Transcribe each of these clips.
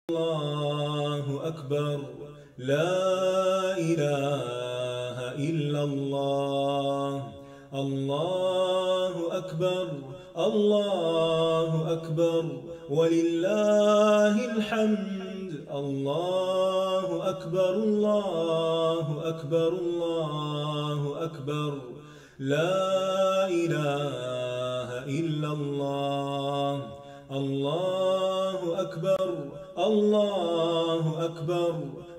الله أكبر. لا إله إلا الله. الله أكبر. الله أكبر ولله الحمد. الله أكبر. الله أكبر. الله أكبر. لا إله إلا الله. الله أكبر. الله أكبر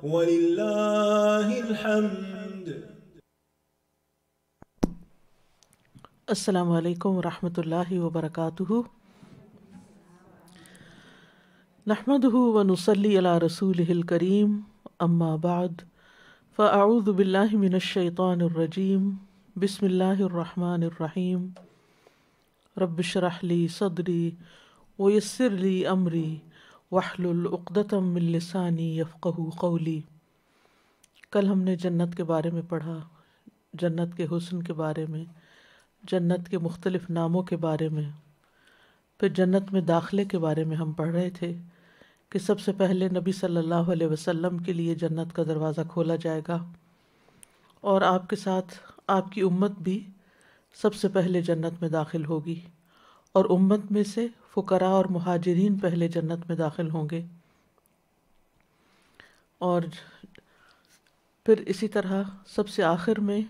ولله الحمد. السلام علیکم ورحمۃ اللہ وبرکاتہ. نحمده ونصلی علی رسولہ الکریم. اما بعد فاعوذ باللہ من الشیطان الرجیم. بسم اللہ الرحمن الرحیم. رب اشرح لی صدری ویسر لی امری واحلل عقدۃ من لسانی یفقہوا قولی. کل ہم نے جنت کے بارے میں پڑھا، جنت کے حسن کے بارے میں، جنت کے مختلف ناموں کے بارے میں. پھر جنت میں داخلے کے بارے میں ہم پڑھ رہے تھے کہ سب سے پہلے نبی صلی اللہ علیہ وسلم کے لیے جنت کا دروازہ کھولا جائے گا، اور آپ کے ساتھ آپ کی امت بھی سب سے پہلے جنت میں داخل ہوگی، اور امت میں سے فقراء اور مہاجرین پہلے جنت میں داخل ہوں گے. اور پھر اسی طرح سب سے آخر میں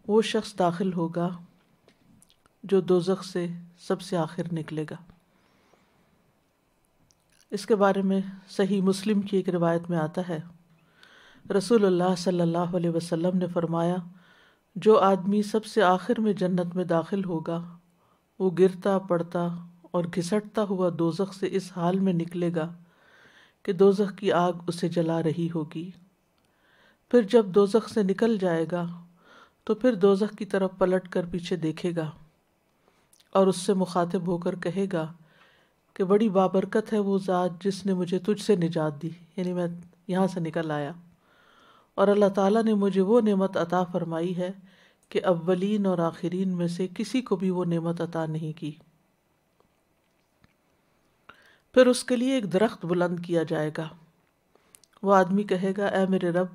وہ شخص داخل ہوگا جو دوزخ سے سب سے آخر نکلے گا. اس کے بارے میں صحیح مسلم کی ایک روایت میں آتا ہے، رسول اللہ صلی اللہ علیہ وسلم نے فرمایا، جو آدمی سب سے آخر میں جنت میں داخل ہوگا وہ گرتا پڑتا اور گھسٹتا ہوا دوزخ سے اس حال میں نکلے گا کہ دوزخ کی آگ اسے جلا رہی ہوگی. پھر جب دوزخ سے نکل جائے گا تو پھر دوزخ کی طرف پلٹ کر پیچھے دیکھے گا اور اس سے مخاطب ہو کر کہے گا کہ بڑی بابرکت ہے وہ ذات جس نے مجھے تجھ سے نجات دی، یعنی میں یہاں سے نکل آیا، اور اللہ تعالیٰ نے مجھے وہ نعمت عطا فرمائی ہے کہ اولین اور آخرین میں سے کسی کو بھی وہ نعمت عطا نہیں کی. پھر اس کے لیے ایک درخت بلند کیا جائے گا. وہ آدمی کہے گا، اے میرے رب،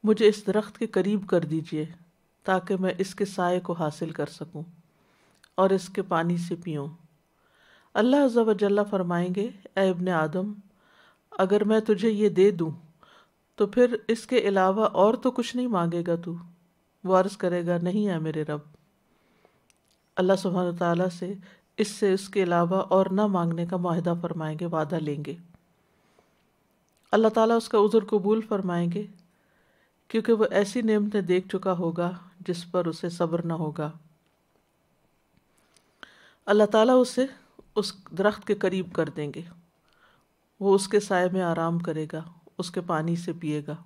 مجھے اس درخت کے قریب کر دیجئے تاکہ میں اس کے سائے کو حاصل کر سکوں اور اس کے پانی سے پیوں. اللہ عز و جل فرمائیں گے، اے ابن آدم، اگر میں تجھے یہ دے دوں تو پھر اس کے علاوہ اور تو کچھ نہیں مانگے گا تو؟ وہ عرض کرے گا، نہیں اے میرے رب. اللہ سبحانہ وتعالیٰ سے اس کے علاوہ اور نہ مانگنے کا معاہدہ فرمائیں گے، وعدہ لیں گے. اللہ تعالیٰ اس کا عذر قبول فرمائیں گے کیونکہ وہ ایسی نعمتیں دیکھ چکا ہوگا جس پر اسے صبر نہ ہوگا. اللہ تعالیٰ اسے اس درخت کے قریب کر دیں گے، وہ اس کے سائے میں آرام کرے گا، اس کے پانی سے پیے گا.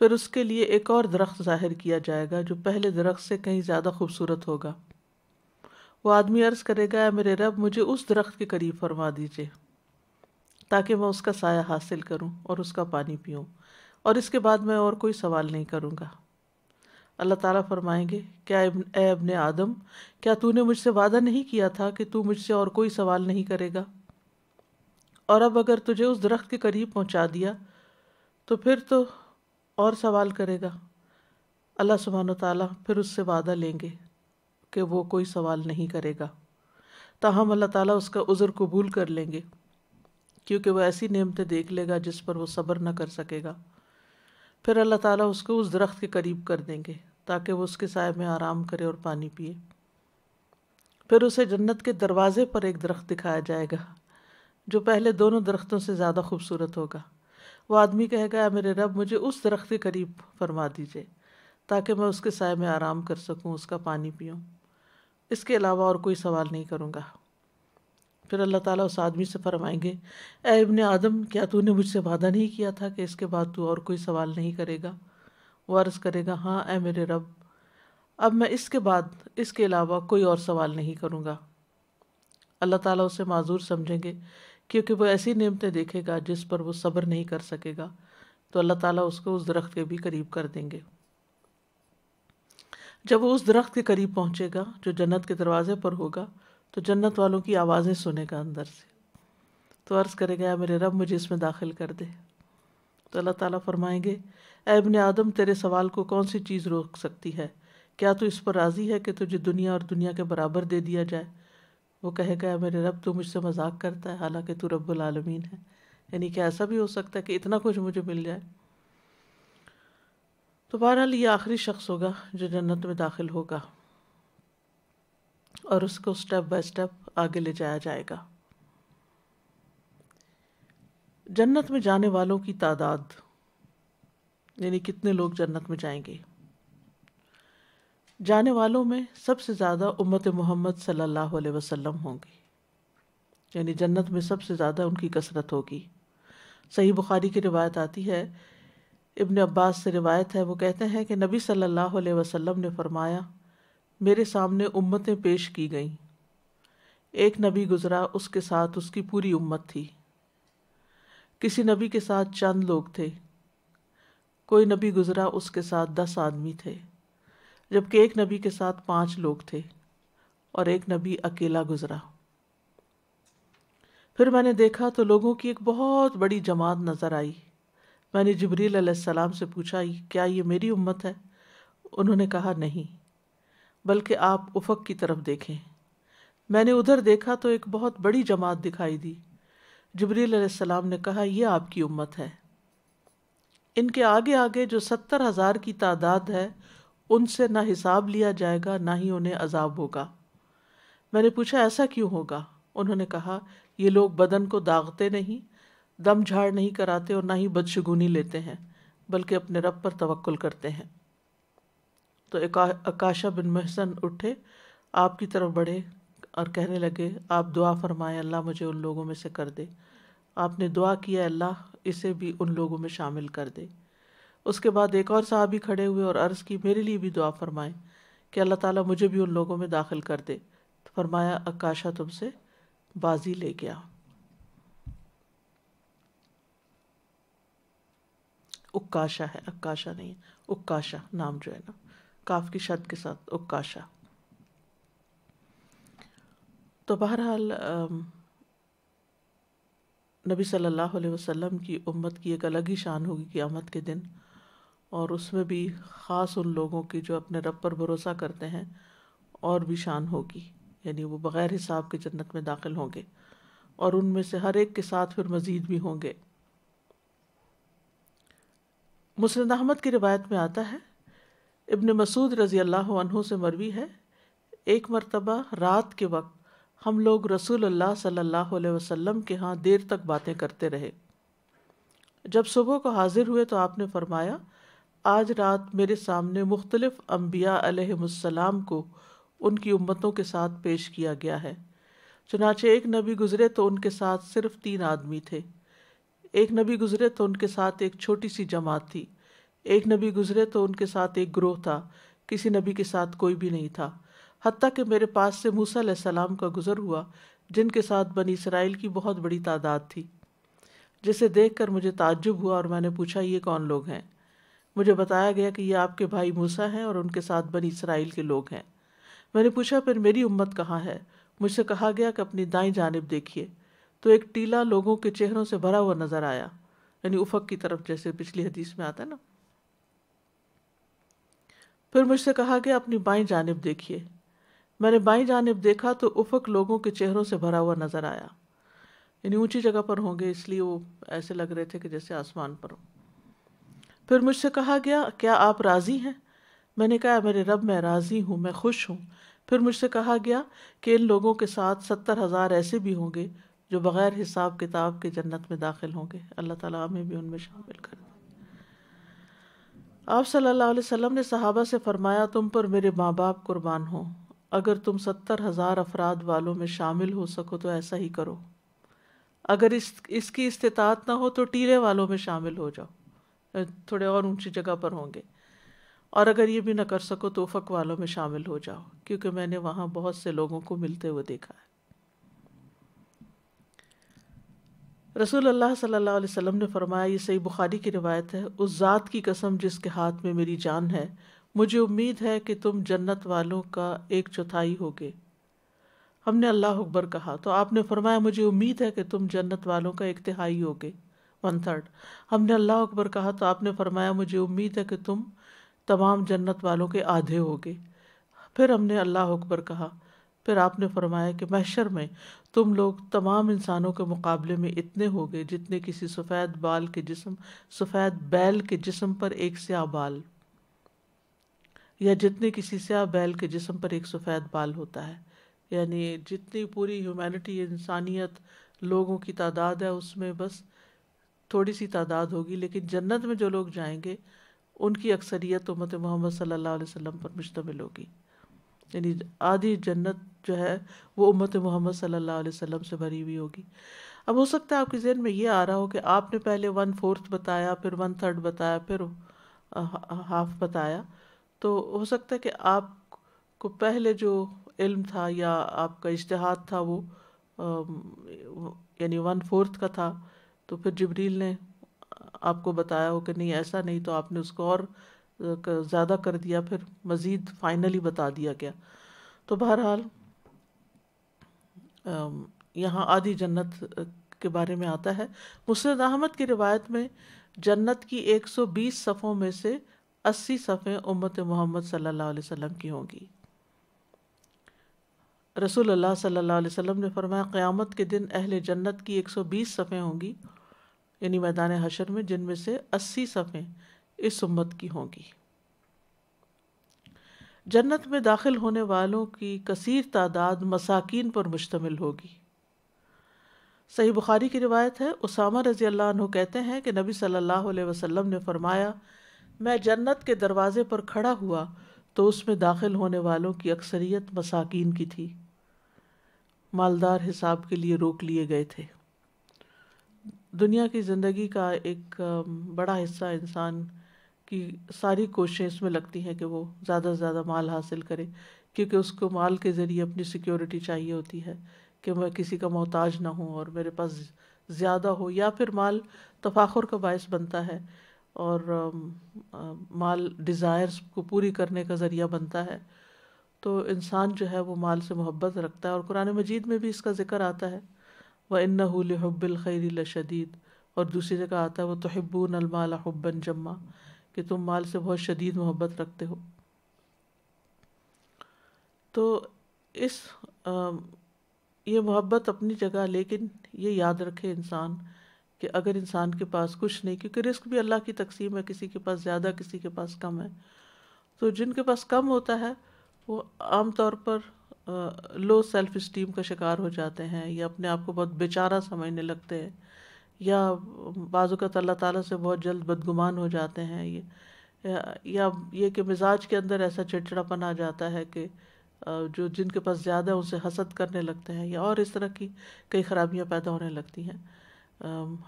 پھر اس کے لیے ایک اور درخت ظاہر کیا جائے گا جو پہلے درخت سے کہیں زیادہ خوبصورت ہوگا. وہ آدمی عرض کرے گا، اے میرے رب، مجھے اس درخت کے قریب فرما دیجئے تاکہ میں اس کا سایہ حاصل کروں اور اس کا پانی پیوں، اور اس کے بعد میں اور کوئی سوال نہیں کروں گا. اللہ تعالیٰ فرمائیں گے، کیا اے ابن آدم، کیا تو نے مجھ سے وعدہ نہیں کیا تھا کہ تو مجھ سے اور کوئی سوال نہیں کرے گا؟ اور اب اگر تجھے اس درخت کے قریب پہنچا دیا تو پھر تو اور سوال کرے گا. اللہ سبحانہ وتعالیٰ پھر اس سے وعدہ لیں گے کہ وہ کوئی سوال نہیں کرے گا، تاہم اللہ تعالیٰ اس کا عذر قبول کر لیں گے کیونکہ وہ ایسی نعمتیں دیکھ لے گا جس پر وہ صبر نہ کر سکے گا. پھر اللہ تعالیٰ اس کو اس درخت کے قریب کر دیں گے تاکہ وہ اس کے سائے میں آرام کرے اور پانی پیے. پھر اسے جنت کے دروازے پر ایک درخت دکھایا جائے گا جو پہلے دونوں درختوں سے زیادہ خوبصورت ہوگا. وہ آدمی کہے گا، اے میرے رب، مجھے اس درخت کے قریب فرما دیجئے تاکہ میں اس کے سائے میں آرام کر سکوں، اس کا پانی پیوں، اس کے علاوہ اور کوئی سوال نہیں کروں گا. پھر اللہ تعالیٰ اس آدمی سے فرمائیں گے، اے ابن آدم، کیا تو نے مجھ سے وعدہ نہیں کیا تھا کہ اس کے بعد تو اور کوئی سوال نہیں کرے گا؟ وہ عرض کرے گا، ہاں اے میرے رب، اب میں اس کے بعد اس کے علاوہ کوئی اور سوال نہیں کروں گا. اللہ تعالیٰ اسے معذور سمجھیں گے کیونکہ وہ ایسی نعمتیں دیکھے گا جس پر وہ صبر نہیں کر سکے گا، تو اللہ تعالیٰ اس کو اس درخت کے بھی قریب کر دیں گے. جب وہ اس درخت کے قریب پہنچے گا جو جنت کے دروازے پر ہوگا تو جنت والوں کی آوازیں سنے گا اندر سے. تو عرض کرے گا میرے رب مجھے اس میں داخل کر دے. تو اللہ تعالیٰ فرمائیں گے اے ابن آدم تیرے سوال کو کون سی چیز روک سکتی ہے؟ کیا تو اس پر راضی ہے کہ تجھے دنیا اور دنیا کے برابر دے دیا جائے؟ وہ کہے گا اے میرے رب تو مجھ سے مذاق کرتا ہے حالانکہ تو رب العالمین ہے. یعنی کہ ایسا بھی ہو سکتا ہے کہ اتنا کچھ مجھے مل جائے. تو بہرحال یہ آخری شخص ہوگا جو جنت میں داخل ہوگا اور اس کو سٹیپ بائی سٹیپ آگے لے جایا جائے گا. جنت میں جانے والوں کی تعداد یعنی کتنے لوگ جنت میں جائیں گے. جانے والوں میں سب سے زیادہ امت محمد صلی اللہ علیہ وسلم ہوں گی، یعنی جنت میں سب سے زیادہ ان کی کثرت ہوگی. صحیح بخاری کی روایت آتی ہے، ابن عباس سے روایت ہے، وہ کہتے ہیں کہ نبی صلی اللہ علیہ وسلم نے فرمایا میرے سامنے امتیں پیش کی گئیں، ایک نبی گزرا اس کے ساتھ اس کی پوری امت تھی، کسی نبی کے ساتھ چند لوگ تھے، کوئی نبی گزرا اس کے ساتھ 10 آدمی تھے، جبکہ ایک نبی کے ساتھ 5 لوگ تھے اور ایک نبی اکیلا گزرا. پھر میں نے دیکھا تو لوگوں کی ایک بہت بڑی جماعت نظر آئی. میں نے جبریل علیہ السلام سے پوچھا کیا یہ میری امت ہے؟ انہوں نے کہا نہیں، بلکہ آپ افق کی طرف دیکھیں. میں نے ادھر دیکھا تو ایک بہت بڑی جماعت دکھائی دی. جبریل علیہ السلام نے کہا یہ آپ کی امت ہے. ان کے آگے آگے جو 70,000 کی تعداد ہے ان سے نہ حساب لیا جائے گا نہ ہی انہیں عذاب ہوگا. میں نے پوچھا ایسا کیوں ہوگا؟ انہوں نے کہا یہ لوگ بدن کو داغتے نہیں، دم جھاڑ نہیں کراتے اور نہ ہی بدشگونی لیتے ہیں، بلکہ اپنے رب پر توکل کرتے ہیں. تو عکاشہ بن محسن اٹھے، آپ کی طرف بڑھے اور کہنے لگے آپ دعا فرمائیں اللہ مجھے ان لوگوں میں سے کر دے. آپ نے دعا کیا اللہ اسے بھی ان لوگوں میں شامل کر دے. اس کے بعد ایک اور صحابی کھڑے ہوئے اور عرض کی میرے لیے بھی دعا فرمائیں کہ اللہ تعالیٰ مجھے بھی ان لوگوں میں داخل کر دے. تو فرمایا عکاشہ تم سے بازی لے گیا. عکاشہ ہے، عکاشہ نہیں، عکاشہ نام جو ہے نا کاف کی شد کے ساتھ عکاشہ. تو بہرحال نبی صلی اللہ علیہ وسلم کی امت کی ایک الگ ہی شان ہوگی قیامت کے دن، اور اس میں بھی خاص ان لوگوں کی جو اپنے رب پر بھروسہ کرتے ہیں اور بھی شان ہوگی. یعنی وہ بغیر حساب کے جنت میں داخل ہوں گے اور ان میں سے ہر ایک کے ساتھ پھر مزید بھی ہوں گے. مسند احمد کی روایت میں آتا ہے، ابن مسعود رضی اللہ عنہ سے مروی ہے، ایک مرتبہ رات کے وقت ہم لوگ رسول اللہ صلی اللہ علیہ وسلم کے ہاں دیر تک باتیں کرتے رہے. جب صبح کو حاضر ہوئے تو آپ نے فرمایا آج رات میرے سامنے مختلف انبیاء علیہم السلام کو ان کی امتوں کے ساتھ پیش کیا گیا ہے. چنانچہ ایک نبی گزرے تو ان کے ساتھ صرف 3 آدمی تھے، ایک نبی گزرے تو ان کے ساتھ ایک چھوٹی سی جماعت تھی، ایک نبی گزرے تو ان کے ساتھ ایک گروہ تھا، کسی نبی کے ساتھ کوئی بھی نہیں تھا، حتیٰ کہ میرے پاس سے موسیٰ علیہ السلام کا گزر ہوا جن کے ساتھ بنی اسرائیل کی بہت بڑی تعداد تھی، جسے دیکھ کر مجھے تعجب ہوا اور میں نے پوچھا یہ کون لوگ ہیں؟ مجھے بتایا گیا کہ یہ آپ کے بھائی موسیٰ ہیں اور ان کے ساتھ بنی اسرائیل کے لوگ ہیں. میں نے پوچھا پھر میری امت کہاں ہے؟ مجھ سے کہا گیا کہ اپنی دائیں جانب دیکھیے تو ایک ٹیلا لوگوں کے چہروں سے بھرا ہوا نظر آیا، یعنی افق کی طرف جیسے پچھلی حدیث میں آتا ہے نا. پھر مجھ سے کہا گیا اپنی بائیں جانب دیکھیے. میں نے بائیں جانب دیکھا تو افق لوگوں کے چہروں سے بھرا ہوا نظر آیا، یعنی اونچی جگہ پر ہوں گے اس لیے وہ ایسے لگ رہے تھے کہ جیسے آسمان پر ہو. پھر مجھ سے کہا گیا کیا آپ راضی ہیں؟ میں نے کہا میرے رب میں راضی ہوں، میں خوش ہوں. پھر مجھ سے کہا گیا کہ ان لوگوں کے ساتھ 70,000 ایسے بھی ہوں گے جو بغیر حساب کتاب کے جنت میں داخل ہوں گے. اللہ تعالیٰ ہمیں بھی ان میں شامل کر دے. آپ صلی اللہ علیہ وسلم نے صحابہ سے فرمایا تم پر میرے ماں باپ قربان ہوں، اگر تم 70,000 افراد والوں میں شامل ہو سکو تو ایسا ہی کرو، اگر اس کی استطاعت نہ ہو تو ٹیلے والوں میں شامل ہو جاؤ، تھوڑے اور اونچی جگہ پر ہوں گے، اور اگر یہ بھی نہ کر سکو تو افق والوں میں شامل ہو جاؤ، کیونکہ میں نے وہاں بہت سے لوگوں کو ملتے ہوئے دیکھا ہے. رسول اللہ صلی اللہ علیہ وسلم نے فرمایا، یہ صحیح بخاری کی روایت ہے، اس ذات کی قسم جس کے ہاتھ میں میری جان ہے، مجھے امید ہے کہ تم جنت والوں کا 1/4 ہوگے، ہم نے اللہ اکبر کہا تو آپ نے فرمایا مجھے امید ہے کہ تم جنت والوں کا 1/3 ہوگے، 1/3۔ ہم نے اللہ اکبر کہا تو آپ نے فرمایا مجھے امید ہے کہ تم تمام جنت والوں کے آدھے ہوگے۔ پھر ہم نے اللہ اکبر کہا، پھر آپ نے فرمایا کہ محشر میں تم لوگ تمام انسانوں کے مقابلے میں اتنے ہوگے جتنے کسی سفید بیل کے جسم پر ایک سیاہ بال، یا جتنے کسی سیاہ بیل کے جسم پر ایک سفید بال ہوتا ہے۔ یعنی جتنی پوری ہیومینٹی، انسانیت، لوگوں کی تعداد ہے اس میں بس تھوڑی سی تعداد ہوگی، لیکن جنت میں جو لوگ جائیں گے ان کی اکثریت امت محمد صلی اللہ علیہ وسلم پر مشتمل ہوگی۔ یعنی آدھی جنت جو ہے وہ امت محمد صلی اللہ علیہ وسلم سے بھری ہوئی ہوگی۔ اب ہو سکتا ہے آپ کے ذہن میں یہ آ رہا ہو کہ آپ نے پہلے 1/4 بتایا، پھر 1/3 بتایا، پھر ہاف بتایا، تو ہو سکتا ہے کہ آپ کو پہلے جو علم تھا یا آپ کا اجتہاد تھا وہ یعنی 1/4 کا تھا، تو پھر جبریل نے آپ کو بتایا ہو کہ نہیں ایسا نہیں، تو آپ نے اس کو اور زیادہ کر دیا، پھر مزید فائنلی بتا دیا گیا۔ تو بہرحال یہاں آدھی جنت کے بارے میں آتا ہے۔ مسند احمد کی روایت میں جنت کی 120 صفوں میں سے 80 صفیں امت محمد صلی اللہ علیہ وسلم کی ہوں گی۔ رسول اللہ صلی اللہ علیہ وسلم نے فرمایا قیامت کے دن اہل جنت کی 120 صفیں ہوں گی، یعنی میدان حشر میں، جن میں سے 80 صفیں اس امت کی ہوں گی۔ جنت میں داخل ہونے والوں کی کثیر تعداد مساکین پر مشتمل ہوگی۔ صحیح بخاری کی روایت ہے، اسامہ رضی اللہ عنہ کہتے ہیں کہ نبی صلی اللہ علیہ وسلم نے فرمایا میں جنت کے دروازے پر کھڑا ہوا تو اس میں داخل ہونے والوں کی اکثریت مساکین کی تھی، مالدار حساب کے لیے روک لیے گئے تھے۔ دنیا کی زندگی کا ایک بڑا حصہ انسان کی ساری کوششیں اس میں لگتی ہیں کہ وہ زیادہ سے زیادہ مال حاصل کرے، کیونکہ اس کو مال کے ذریعے اپنی سیکیورٹی چاہیے ہوتی ہے کہ میں کسی کا محتاج نہ ہوں اور میرے پاس زیادہ ہو، یا پھر مال تفاخر کا باعث بنتا ہے اور مال ڈیزائرز کو پوری کرنے کا ذریعہ بنتا ہے۔ تو انسان جو ہے وہ مال سے محبت رکھتا ہے، اور قرآن مجید میں بھی اس کا ذکر آتا ہے وَإِنَّهُ لِحُبِّ الْخَيْرِ لَشَدِيدٌ، اور دوسری جگہ آتا ہے وَتُحِبُّونَ الْمَالَ حُبًّا جَمًّا، کہ تم مال سے بہت شدید محبت رکھتے ہو۔ تو اس یہ محبت اپنی جگہ، لیکن یہ یاد رکھے انسان کہ اگر انسان کے پاس کچھ نہیں، کیونکہ رزق بھی اللہ کی تقسیم ہے، کسی کے پاس زیادہ کسی کے پاس کم ہے، تو جن کے پاس کم ہوتا ہے وہ عام طور پر لو سیلف اسٹیم کا شکار ہو جاتے ہیں، یا اپنے آپ کو بہت بیچارہ سمجھنے لگتے ہیں، یا بعض اوقات اللہ تعالیٰ سے بہت جلد بدگمان ہو جاتے ہیں، یا یہ کہ مزاج کے اندر ایسا چڑچڑاپن آ جاتا ہے کہ جو جن کے پاس زیادہ ان سے حسد کرنے لگتے ہیں، یا اور اس طرح کی کئی خرابیاں پیدا ہونے لگتی ہیں،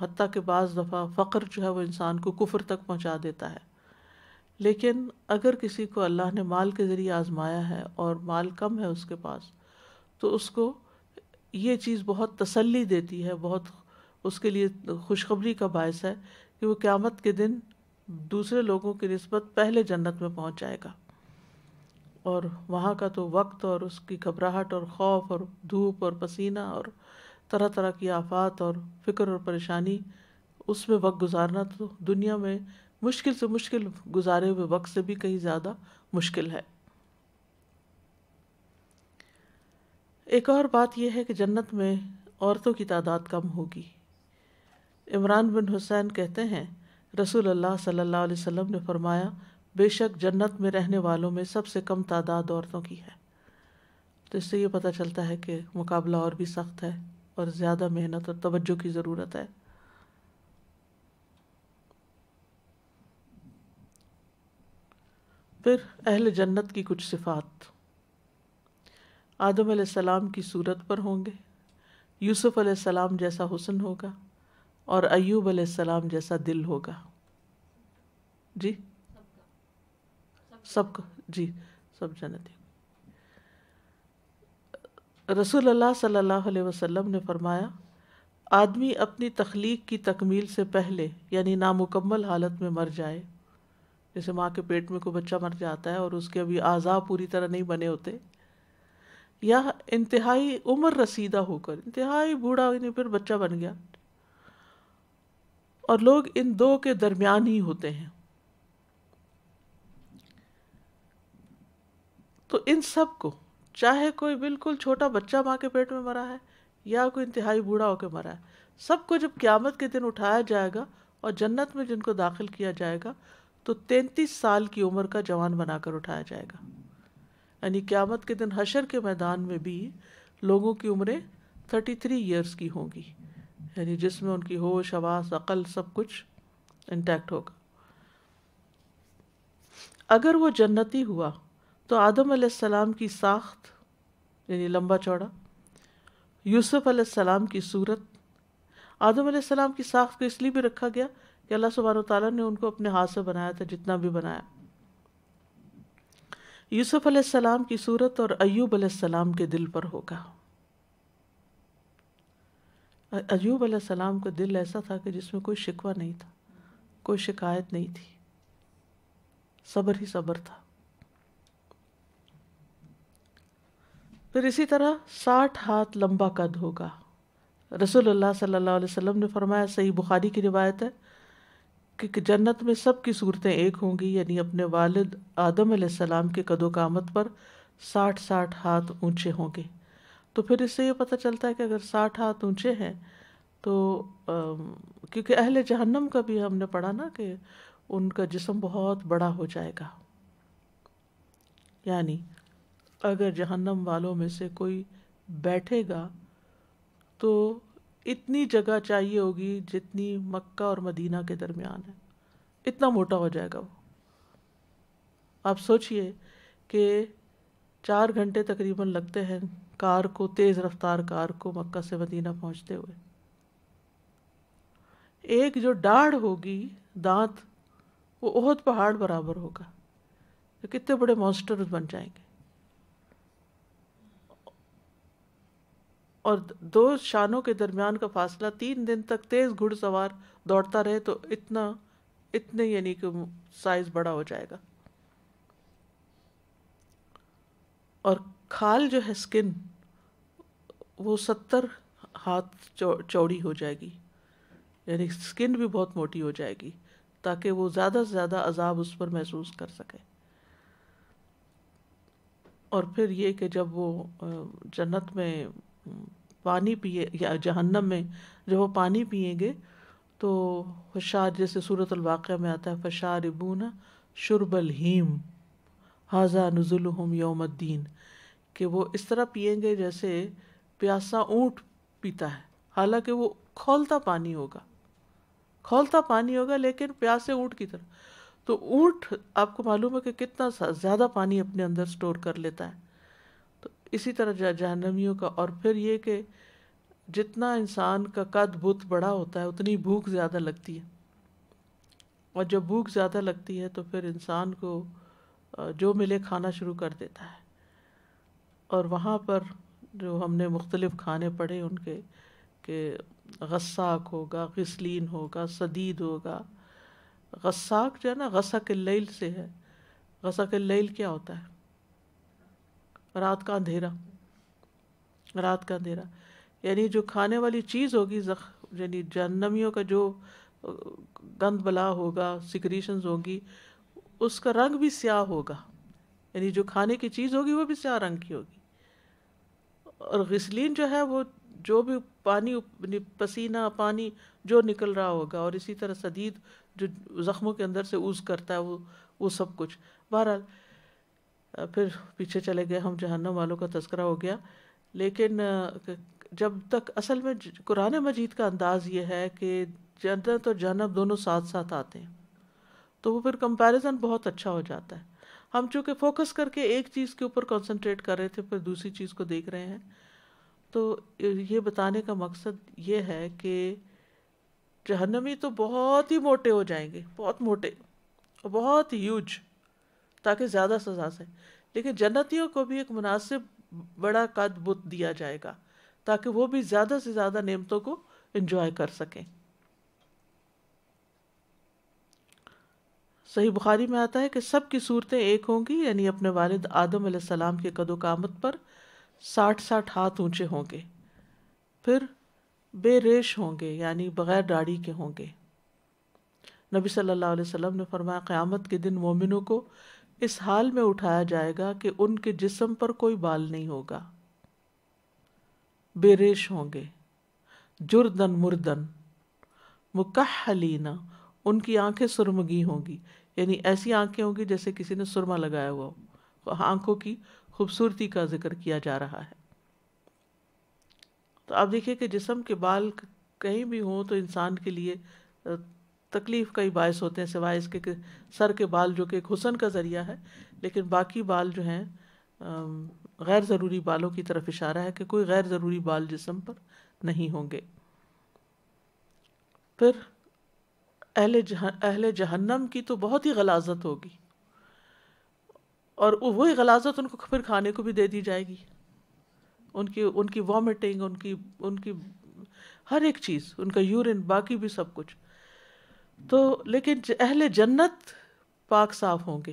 حتیٰ کہ بعض دفعہ فقر جو ہے وہ انسان کو کفر تک پہنچا دیتا ہے۔ لیکن اگر کسی کو اللہ نے مال کے ذریعے آزمایا ہے اور مال کم ہے اس کے پاس، تو اس کو یہ چیز بہت تسلی دیتی ہے، بہت اس کے لیے خوشخبری کا باعث ہے کہ وہ قیامت کے دن دوسرے لوگوں کی نسبت پہلے جنت میں پہنچ جائے گا، اور وہاں کا تو وقت اور اس کی گھبراہٹ اور خوف اور دھوپ اور پسینہ اور طرح طرح کی آفات اور فکر اور پریشانی، اس میں وقت گزارنا تو دنیا میں مشکل سے مشکل گزارے ہوئے وقت سے بھی کہیں زیادہ مشکل ہے۔ ایک اور بات یہ ہے کہ جنت میں عورتوں کی تعداد کم ہوگی۔ عمران بن حسین کہتے ہیں رسول اللہ صلی اللہ علیہ وسلم نے فرمایا بے شک جنت میں رہنے والوں میں سب سے کم تعداد عورتوں کی ہے۔ تو اس سے یہ پتہ چلتا ہے کہ مقابلہ اور بھی سخت ہے اور زیادہ محنت اور توجہ کی ضرورت ہے۔ پھر اہل جنت کی کچھ صفات: آدم علیہ السلام کی صورت پر ہوں گے، یوسف علیہ السلام جیسا حسن ہوگا، اور ایوب علیہ السلام جیسا دل ہوگا۔ جی سب کا، جی سب جنتی۔ رسول اللہ صلی اللہ علیہ وسلم نے فرمایا آدمی اپنی تخلیق کی تکمیل سے پہلے یعنی نامکمل حالت میں مر جائے، جیسے ماں کے پیٹ میں کوئی بچہ مر جاتا ہے اور اس کے ابھی اعضاء پوری طرح نہیں بنے ہوتے، یا انتہائی عمر رسیدہ ہو کر، انتہائی بوڑھا یعنی پھر بچہ بن گیا، اور لوگ ان دو کے درمیان ہی ہوتے ہیں. تو ان سب کو، چاہے کوئی بالکل چھوٹا بچہ ماں کے پیٹ میں مرا ہے یا کوئی انتہائی بوڑھا ہو کے مرا ہے، سب کو جب قیامت کے دن اٹھایا جائے گا اور جنت میں جن کو داخل کیا جائے گا تو 33 سال کی عمر کا جوان بنا کر اٹھایا جائے گا. یعنی قیامت کے دن حشر کے میدان میں بھی لوگوں کی عمریں 33 ایئرس کی ہوں گی، یعنی جس میں ان کی ہوش، حواس، عقل سب کچھ انٹیکٹ ہوگا. اگر وہ جنتی ہوا تو آدم علیہ السلام کی ساخت یعنی لمبا چوڑا، یوسف علیہ السلام کی صورت. آدم علیہ السلام کی ساخت کو اس لیے بھی رکھا گیا کہ اللہ سبحانہ وتعالیٰ نے ان کو اپنے ہاتھ سے بنایا تھا جتنا بھی بنایا. یوسف علیہ السلام کی صورت اور ایوب علیہ السلام کے دل پر ہوگا. ایوب علیہ السلام کا دل ایسا تھا کہ جس میں کوئی شکوہ نہیں تھا، کوئی شکایت نہیں تھی، صبر ہی صبر تھا. پھر اسی طرح 60 ہاتھ لمبا قد ہوگا. رسول اللہ صلی اللہ علیہ وسلم نے فرمایا، صحیح بخاری کی روایت ہے کہ جنت میں سب کی صورتیں ایک ہوں گی، یعنی اپنے والد آدم علیہ السلام کے قد و قامت پر 60 ہاتھ اونچے ہوں گے. تو پھر اس سے یہ پتہ چلتا ہے کہ اگر 60 ہاتھ اونچے ہیں تو کیونکہ اہل جہنم کا بھی ہم نے پڑھا نا کہ ان کا جسم بہت بڑا ہو جائے گا. یعنی اگر جہنم والوں میں سے کوئی بیٹھے گا تو اتنی جگہ چاہیے ہوگی جتنی مکہ اور مدینہ کے درمیان ہے، اتنا موٹا ہو جائے گا وہ. آپ سوچئے کہ 4 گھنٹے تقریباً لگتے ہیں کار کو، تیز رفتار کار کو مکہ سے مدینہ پہنچتے ہوئے. ایک جو ڈاڑھ ہوگی، دانت، وہ احد پہاڑ برابر ہوگا. تو کتنے بڑے مانسٹر بن جائیں گے. اور 2 شانوں کے درمیان کا فاصلہ 3 دن تک تیز گھڑ سوار دوڑتا رہے تو اتنے یعنی کہ سائز بڑا ہو جائے گا. اور کھال جو ہے سکن، وہ 70 ہاتھ چوڑی ہو جائے گی، یعنی سکن بھی بہت موٹی ہو جائے گی تاکہ وہ زیادہ سے زیادہ عذاب اس پر محسوس کر سکے. اور پھر یہ کہ جب وہ جنت میں پانی پیے یا جہنم میں جب وہ پانی پئیں گے تو فشار، جیسے سورۃ الواقعہ میں آتا ہے، فشاربون شرب الہیم ھذا نزلہم یوم الدین، کہ وہ اس طرح پئیں گے جیسے پیاسا اونٹ پیتا ہے، حالانکہ وہ کھولتا پانی ہوگا لیکن پیاسے اونٹ کی طرح. تو اونٹ آپ کو معلوم ہے کہ کتنا زیادہ پانی اپنے اندر سٹور کر لیتا ہے. تو اسی طرح جہنمیوں کا. اور پھر یہ کہ جتنا انسان کا قد بت بڑا ہوتا ہے اتنی بھوک زیادہ لگتی ہے، اور جب بھوک زیادہ لگتی ہے تو پھر انسان کو جو ملے کھانا شروع کر دیتا ہے. اور وہاں پر جو ہم نے مختلف کھانے پڑھے ان کے، کہ غساق ہوگا، غسلین ہوگا، سدید ہوگا. غساق جو ہے نا، غسق اللیل سے ہے. غسق اللیل کیا ہوتا ہے؟ رات کا اندھیرا. رات کا اندھیرا یعنی جو کھانے والی چیز ہوگی، یعنی جہنمیوں کا جو گند بلا ہوگا، سیکریشنز ہوگی، اس کا رنگ بھی سیاہ ہوگا. یعنی جو کھانے کی چیز ہوگی وہ بھی سیاہ رنگ کی ہوگی. اور غسلین جو ہے وہ جو بھی پانی، پسینہ پانی جو نکل رہا ہوگا، اور اسی طرح سدید جو زخموں کے اندر سے اوز کرتا ہے وہ سب کچھ. بہرحال پھر پیچھے چلے گئے ہم، جہنم والوں کا تذکرہ ہو گیا. لیکن جب تک اصل میں قرآن مجید کا انداز یہ ہے کہ جنت اور جہنم دونوں ساتھ ساتھ آتے ہیں، تو وہ پھر کمپیریزن بہت اچھا ہو جاتا ہے. ہم چونکہ فوکس کر کے ایک چیز کے اوپر کنسنٹریٹ کر رہے تھے، پھر دوسری چیز کو دیکھ رہے ہیں. تو یہ بتانے کا مقصد یہ ہے کہ جہنمی تو بہت ہی موٹے ہو جائیں گے، بہت موٹے اور بہت ہیوج، تاکہ زیادہ سزا سے. لیکن جنتیوں کو بھی ایک مناسب بڑا قد بت دیا جائے گا تاکہ وہ بھی زیادہ سے زیادہ نعمتوں کو انجوائے کر سکیں. صحیح بخاری میں آتا ہے کہ سب کی صورتیں ایک ہوں گی، یعنی اپنے والد آدم علیہ السلام کے قد و قامت پر 60 ہاتھ اونچے ہوں گے، پھر بے ریش ہوں گے یعنی بغیر داڑھی کے ہوں گے۔ نبی صلی اللہ علیہ وسلم نے فرمایا قیامت کے دن مومنوں کو اس حال میں اٹھایا جائے گا کہ ان کے جسم پر کوئی بال نہیں ہوگا، بے ریش ہوں گے، جردن مردن مکحلین، ان کی آنکھیں سرمگی ہوں گی، یعنی ایسی آنکھیں ہوں گی جیسے کسی نے سرما لگایا ہوا ہو۔ آنکھوں کی خوبصورتی کا ذکر کیا جا رہا ہے۔ تو آپ دیکھیے کہ جسم کے بال کہیں بھی ہوں تو انسان کے لیے تکلیف کا ہی باعث ہوتے ہیں، سوائے اس کے کہ سر کے بال جو کہ ایک حسن کا ذریعہ ہے، لیکن باقی بال جو ہیں غیر ضروری بالوں کی طرف اشارہ ہے کہ کوئی غیر ضروری بال جسم پر نہیں ہوں گے۔ پھر اہل جہنم کی تو بہت ہی غلاظت ہوگی، اور وہی غلاظت ان کو پھر کھانے کو بھی دے دی جائے گی، ان کی وامٹنگ، ان کی ہر ایک چیز، ان کا یورین، باقی بھی سب کچھ۔ تو لیکن اہل جنت پاک صاف ہوں گے۔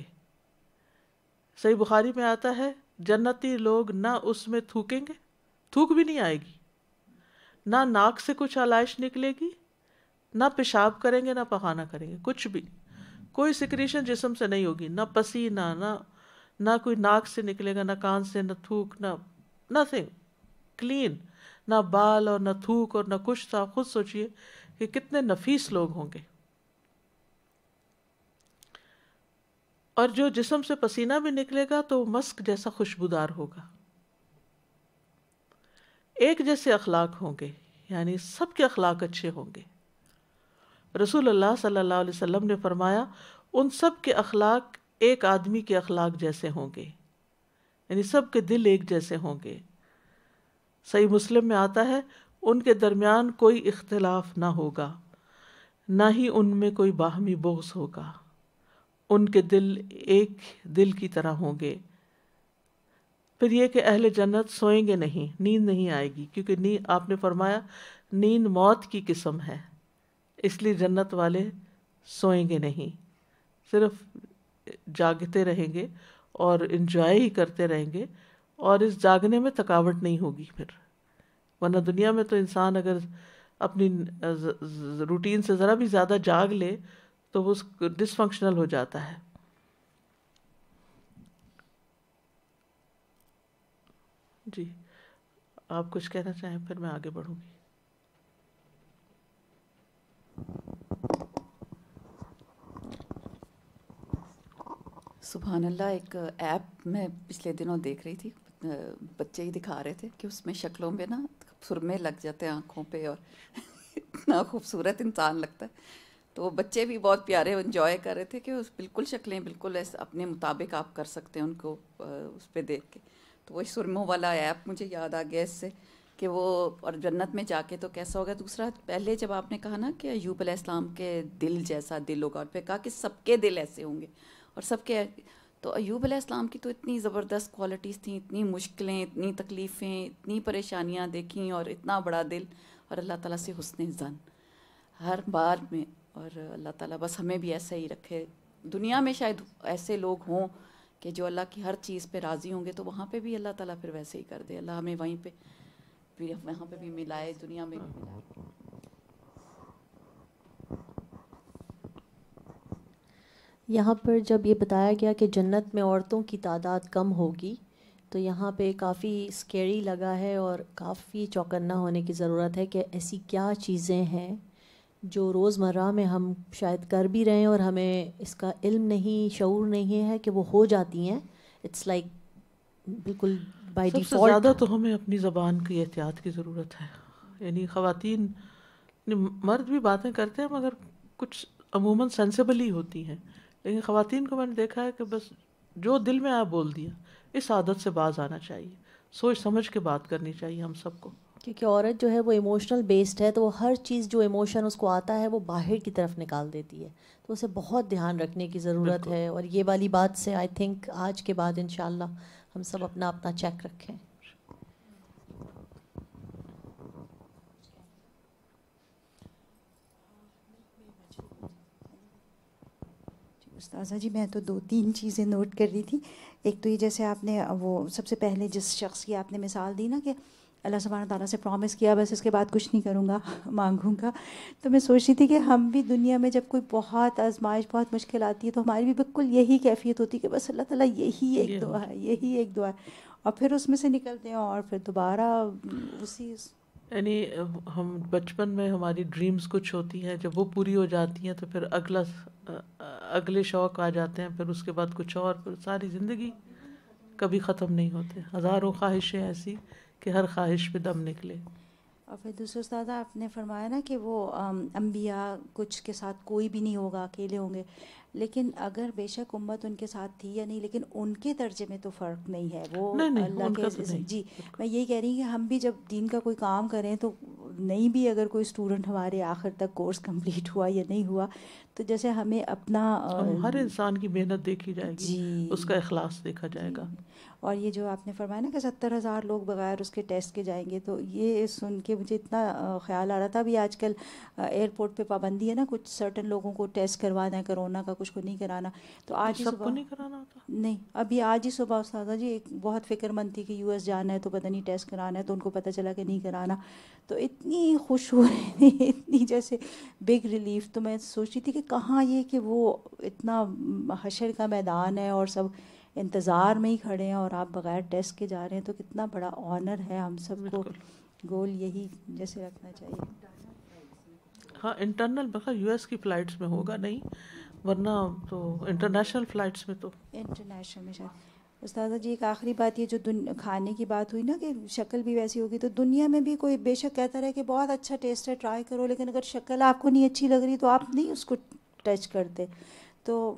صحیح بخاری میں آتا ہے جنتی لوگ نہ اس میں تھوکیں گے، تھوک بھی نہیں آئے گی، نہ ناک سے کچھ آلائش نکلے گی، نہ پیشاب کریں گے، نہ پخانہ کریں گے، کچھ بھی کوئی سیکریشن جسم سے نہیں ہوگی، نہ پسینہ، نہ کوئی ناک سے نکلے گا، نہ کان سے، نہ تھوک، نہ نتھنگ، کلین، نہ بال اور نہ تھوک اور نہ کچھ تھا۔ خود سوچئے کہ کتنے نفیس لوگ ہوں گے۔ اور جو جسم سے پسینہ بھی نکلے گا تو وہ مسک جیسا خوشبودار ہوگا۔ ایک جیسے اخلاق ہوں گے، یعنی سب کے اخلاق اچھے ہوں گے۔ رسول اللہ صلی اللہ علیہ وسلم نے فرمایا ان سب کے اخلاق ایک آدمی کے اخلاق جیسے ہوں گے، یعنی سب کے دل ایک جیسے ہوں گے۔ صحیح مسلم میں آتا ہے ان کے درمیان کوئی اختلاف نہ ہوگا، نہ ہی ان میں کوئی باہمی بغض ہوگا، ان کے دل ایک دل کی طرح ہوں گے۔ پھر یہ کہ اہل جنت سوئیں گے نہیں، نیند نہیں آئے گی، کیونکہ نیند، آپ نے فرمایا نیند موت کی قسم ہے، اس لیے جنت والے سوئیں گے نہیں، صرف جاگتے رہیں گے اور انجوائے ہی کرتے رہیں گے، اور اس جاگنے میں تھکاوٹ نہیں ہوگی پھر۔ ورنہ دنیا میں تو انسان اگر اپنی روٹین سے ذرا بھی زیادہ جاگ لے تو وہ ڈس فنکشنل ہو جاتا ہے۔ جی آپ کچھ کہنا چاہیں پھر میں آگے بڑھوں گی۔ سبحان اللہ، ایک ایپ میں پچھلے دنوں دیکھ رہی تھی، بچے ہی دکھا رہے تھے کہ اس میں شکلوں میں نا سرمے لگ جاتے ہیں آنکھوں پہ، اور اتنا خوبصورت انسان لگتا ہے۔ تو وہ بچے بھی بہت پیارے انجوائے کر رہے تھے کہ اس بالکل شکلیں بالکل ایسے اپنے مطابق آپ کر سکتے ہیں ان کو اس پہ دیکھ کے۔ تو وہی سرموں والا ایپ مجھے یاد آ گیا اس سے کہ وہ، اور جنت میں جا کے تو کیسا ہوگا۔ دوسرا، پہلے جب آپ نے کہا نا کہ ایوب علیہ السلام کے دل جیسا دل ہوگا، اور پھر کہا کہ سب کے دل ایسے ہوں گے اور سب کے، تو ایوب علیہ السلام کی تو اتنی زبردست کوالٹیز تھیں، اتنی مشکلیں، اتنی تکلیفیں، اتنی پریشانیاں دیکھیں، اور اتنا بڑا دل، اور اللہ تعالیٰ سے حسن ظن ہر بار میں۔ اور اللہ تعالیٰ بس ہمیں بھی ایسا ہی رکھے۔ دنیا میں شاید ایسے لوگ ہوں کہ جو اللہ کی ہر چیز پہ راضی ہوں گے، تو وہاں پہ بھی اللہ تعالیٰ پھر ویسے ہی کر دے۔ اللہ ہمیں وہیں پہ بھی، وہاں پہ بھی ملائے، دنیا میں بھی ملائے۔ یہاں پر جب یہ بتایا گیا کہ جنت میں عورتوں کی تعداد کم ہوگی، تو یہاں پہ کافی اسکیری لگا ہے اور کافی چوکنا ہونے کی ضرورت ہے کہ ایسی کیا چیزیں ہیں جو روزمرہ میں ہم شاید کر بھی رہے ہیں اور ہمیں اس کا علم نہیں، شعور نہیں ہے کہ وہ ہو جاتی ہیں۔ اٹس لائک بالکل بائی سب سے ڈیفالٹ۔ زیادہ تو ہمیں اپنی زبان کی احتیاط کی ضرورت ہے، یعنی خواتین، مرد بھی باتیں کرتے ہیں مگر کچھ عموماً سینسیبل ہی ہوتی ہیں، لیکن خواتین کو میں نے دیکھا ہے کہ بس جو دل میں آیا بول دیا۔ اس عادت سے باز آنا چاہیے، سوچ سمجھ کے بات کرنی چاہیے ہم سب کو، کیونکہ عورت جو ہے وہ ایموشنل بیسڈ ہے، تو وہ ہر چیز جو ایموشن اس کو آتا ہے وہ باہر کی طرف نکال دیتی ہے، تو اسے بہت دھیان رکھنے کی ضرورت بالکل۔ ہے۔ اور یہ والی بات سے آئی تھنک آج کے بعد انشاءاللہ ہم سب اپنا اپنا چیک رکھیں۔ استاذہ جی میں تو 2-3 چیزیں نوٹ کر رہی تھی. ایک تو یہ جیسے آپ نے وہ سب سے پہلے جس شخص کی آپ نے مثال دی نا کہ اللہ سبحانہ تعالیٰ سے پرومس کیا بس اس کے بعد کچھ نہیں کروں گا مانگوں گا, تو میں سوچ رہی تھی کہ ہم بھی دنیا میں جب کوئی بہت آزمائش بہت مشکل آتی ہے تو ہماری بھی بالکل یہی کیفیت ہوتی ہے کہ بس اللہ تعالیٰ یہی ایک دعا ہے, یہی ایک دعا ہے, اور پھر اس میں سے نکلتے ہیں اور پھر دوبارہ اسی یعنی ہم بچپن میں ہماری ڈریمز کچھ ہوتی ہیں, جب وہ پوری ہو جاتی ہیں تو پھر اگلے شوق آ جاتے ہیں, پھر اس کے بعد کچھ اور, پھر ساری زندگی کبھی ختم نہیں ہوتے, ہزاروں خواہشیں ایسی کہ ہر خواہش پہ دم نکلے. اور پھر دوسرے استاد آپ نے فرمایا نا کہ وہ انبیاء کچھ کے ساتھ کوئی بھی نہیں ہوگا, اکیلے ہوں گے, لیکن اگر بے شک امت ان کے ساتھ تھی یا نہیں, لیکن ان کے درجے میں تو فرق نہیں ہے, وہ نہیں اللہ ان کے کا تو نہیں. جی میں یہی کہہ رہی ہوں کہ ہم بھی جب دین کا کوئی کام کریں تو نہیں بھی اگر کوئی اسٹوڈنٹ ہمارے آخر تک کورس کمپلیٹ ہوا یا نہیں ہوا تو جیسے ہمیں اپنا ہر انسان کی محنت دیکھی جائے گی, جی اس کا اخلاص دیکھا جائے گا. اور یہ جو آپ نے فرمایا نا کہ 70,000 لوگ بغیر اس کے ٹیسٹ کے جائیں گے, تو یہ سن کے مجھے اتنا خیال آ رہا تھا. ابھی آج کل ایئرپورٹ پہ پابندی ہے نا, کچھ سرٹن لوگوں کو ٹیسٹ کروانا ہے کرونا کا, کچھ کو نہیں کرانا. تو آج ہی سب صبح کو نہیں کرانا ہوتا, نہیں, ابھی آج ہی صبح استاذہ جی ایک بہت فکر مند تھی کہ US جانا ہے تو پتہ نہیں ٹیسٹ کرانا ہے, تو ان کو پتہ چلا کہ نہیں کرانا, تو اتنی خوش ہو رہی تھی, اتنی جیسے بگ ریلیف. تو میں سوچ رہی تھی کہ کہاں یہ کہ وہ اتنا حشر کا میدان ہے اور سب انتظار میں ہی کھڑے ہیں اور آپ بغیر ٹیسٹ کے جا رہے ہیں, تو کتنا بڑا آنر ہے. ہم سب کو گول یہی جیسے رکھنا چاہیے. ہاں انٹرنل بخیر US کی فلائٹس میں ہوگا نہیں, ورنہ تو انٹرنیشنل فلائٹس میں تو انٹرنیشنل میں شاید. استاذہ جی ایک آخری بات یہ جو کھانے کی بات ہوئی نا کہ شکل بھی ویسی ہوگی, تو دنیا میں بھی کوئی بے شک کہتا رہے کہ بہت اچھا ٹیسٹ ہے ٹرائی کرو, لیکن اگر شکل آپ کو نہیں اچھی لگ رہی تو آپ نہیں اس کو ٹچ کرتے. تو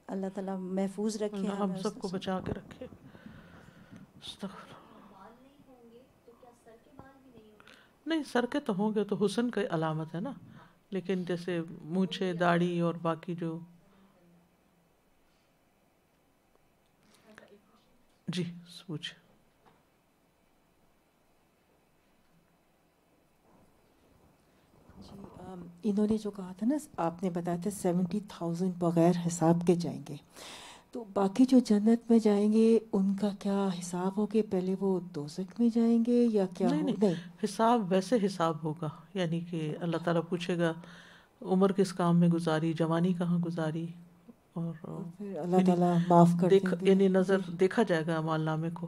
اللہ تعالیٰ محفوظ رکھے ہم سب کو بچا کے رکھے. نہیں سر کے تو ہوں گے تو حسن کا علامت ہے نا, لیکن جیسے مونچھے داڑھی اور باقی جو جی پوچھ. انہوں نے جو کہا تھا نا, آپ نے بتایا تھا 70,000 بغیر حساب کے جائیں گے, تو باقی جو جنت میں جائیں گے ان کا کیا حساب ہوگا؟ پہلے وہ دوزخ میں جائیں گے یا کیا؟ نہیں حساب ویسے حساب ہوگا, یعنی کہ اللہ تعالیٰ پوچھے گا عمر کس کام میں گزاری, جوانی کہاں گزاری, اور پھر اللہ تعالیٰ معاف کر دیں گے, یعنی نظر دیکھا جائے گا اعمال نامے کو.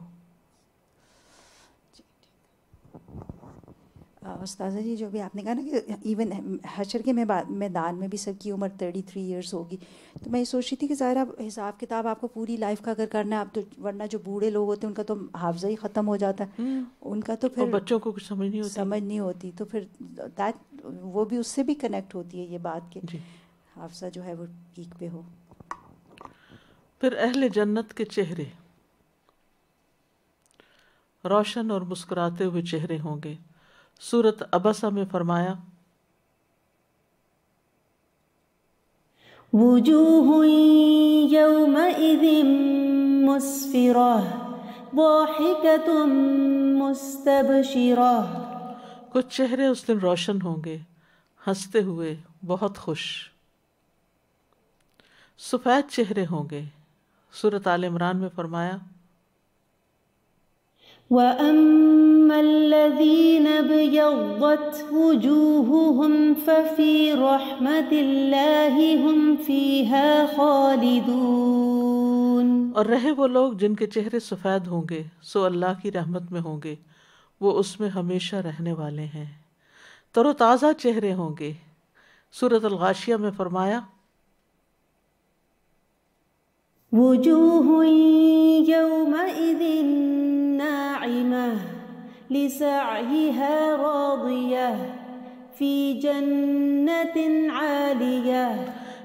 استاذہ جی جو بھی آپ نے کہا نا کہ ایون حشر کے میدان میں بھی سب کی عمر 33 ایئرس ہوگی, تو میں یہ سوچ رہی تھی کہ ظاہر حساب کتاب آپ کو پوری لائف کا اگر کرنا ہے آپ تو, ورنہ جو بوڑھے لوگ ہوتے ہیں ان کا تو حافظہ ہی ختم ہو جاتا ہے, ان کا تو پھر بچوں کو کچھ سمجھ نہیں ہوتی, تو پھر وہ بھی اس سے بھی کنیکٹ ہوتی ہے یہ بات کہ حافظہ جو ہے وہ پیک پہ ہو. پھر اہل جنت کے چہرے روشن اور مسکراتے ہوئے چہرے ہوں گے. سورۃ عبسہ میں فرمایا وجوہ یومئذ مسفرہ ضاحکۃ مستبشرہ. کچھ چہرے اس دن روشن ہوں گے, ہنستے ہوئے, بہت خوش. سفید چہرے ہوں گے. سورۃ آل عمران میں فرمایا وَأَمَّا الَّذِينَ ابْيَضَّتْ وُجُوهُهُمْ فَفِي رَحْمَةِ اللَّهِ هُمْ فِيهَا خَالِدُونَ. اور رہے وہ لوگ جن کے چہرے سفید ہوں گے, سو اللہ کی رحمت میں ہوں گے, وہ اس میں ہمیشہ رہنے والے ہیں. تر و تازہ چہرے ہوں گے. سورۃ الغاشیہ میں فرمایا وجوہ یومئذ ناعمہ لسعیہا راضیہ فی جنت عالیہ.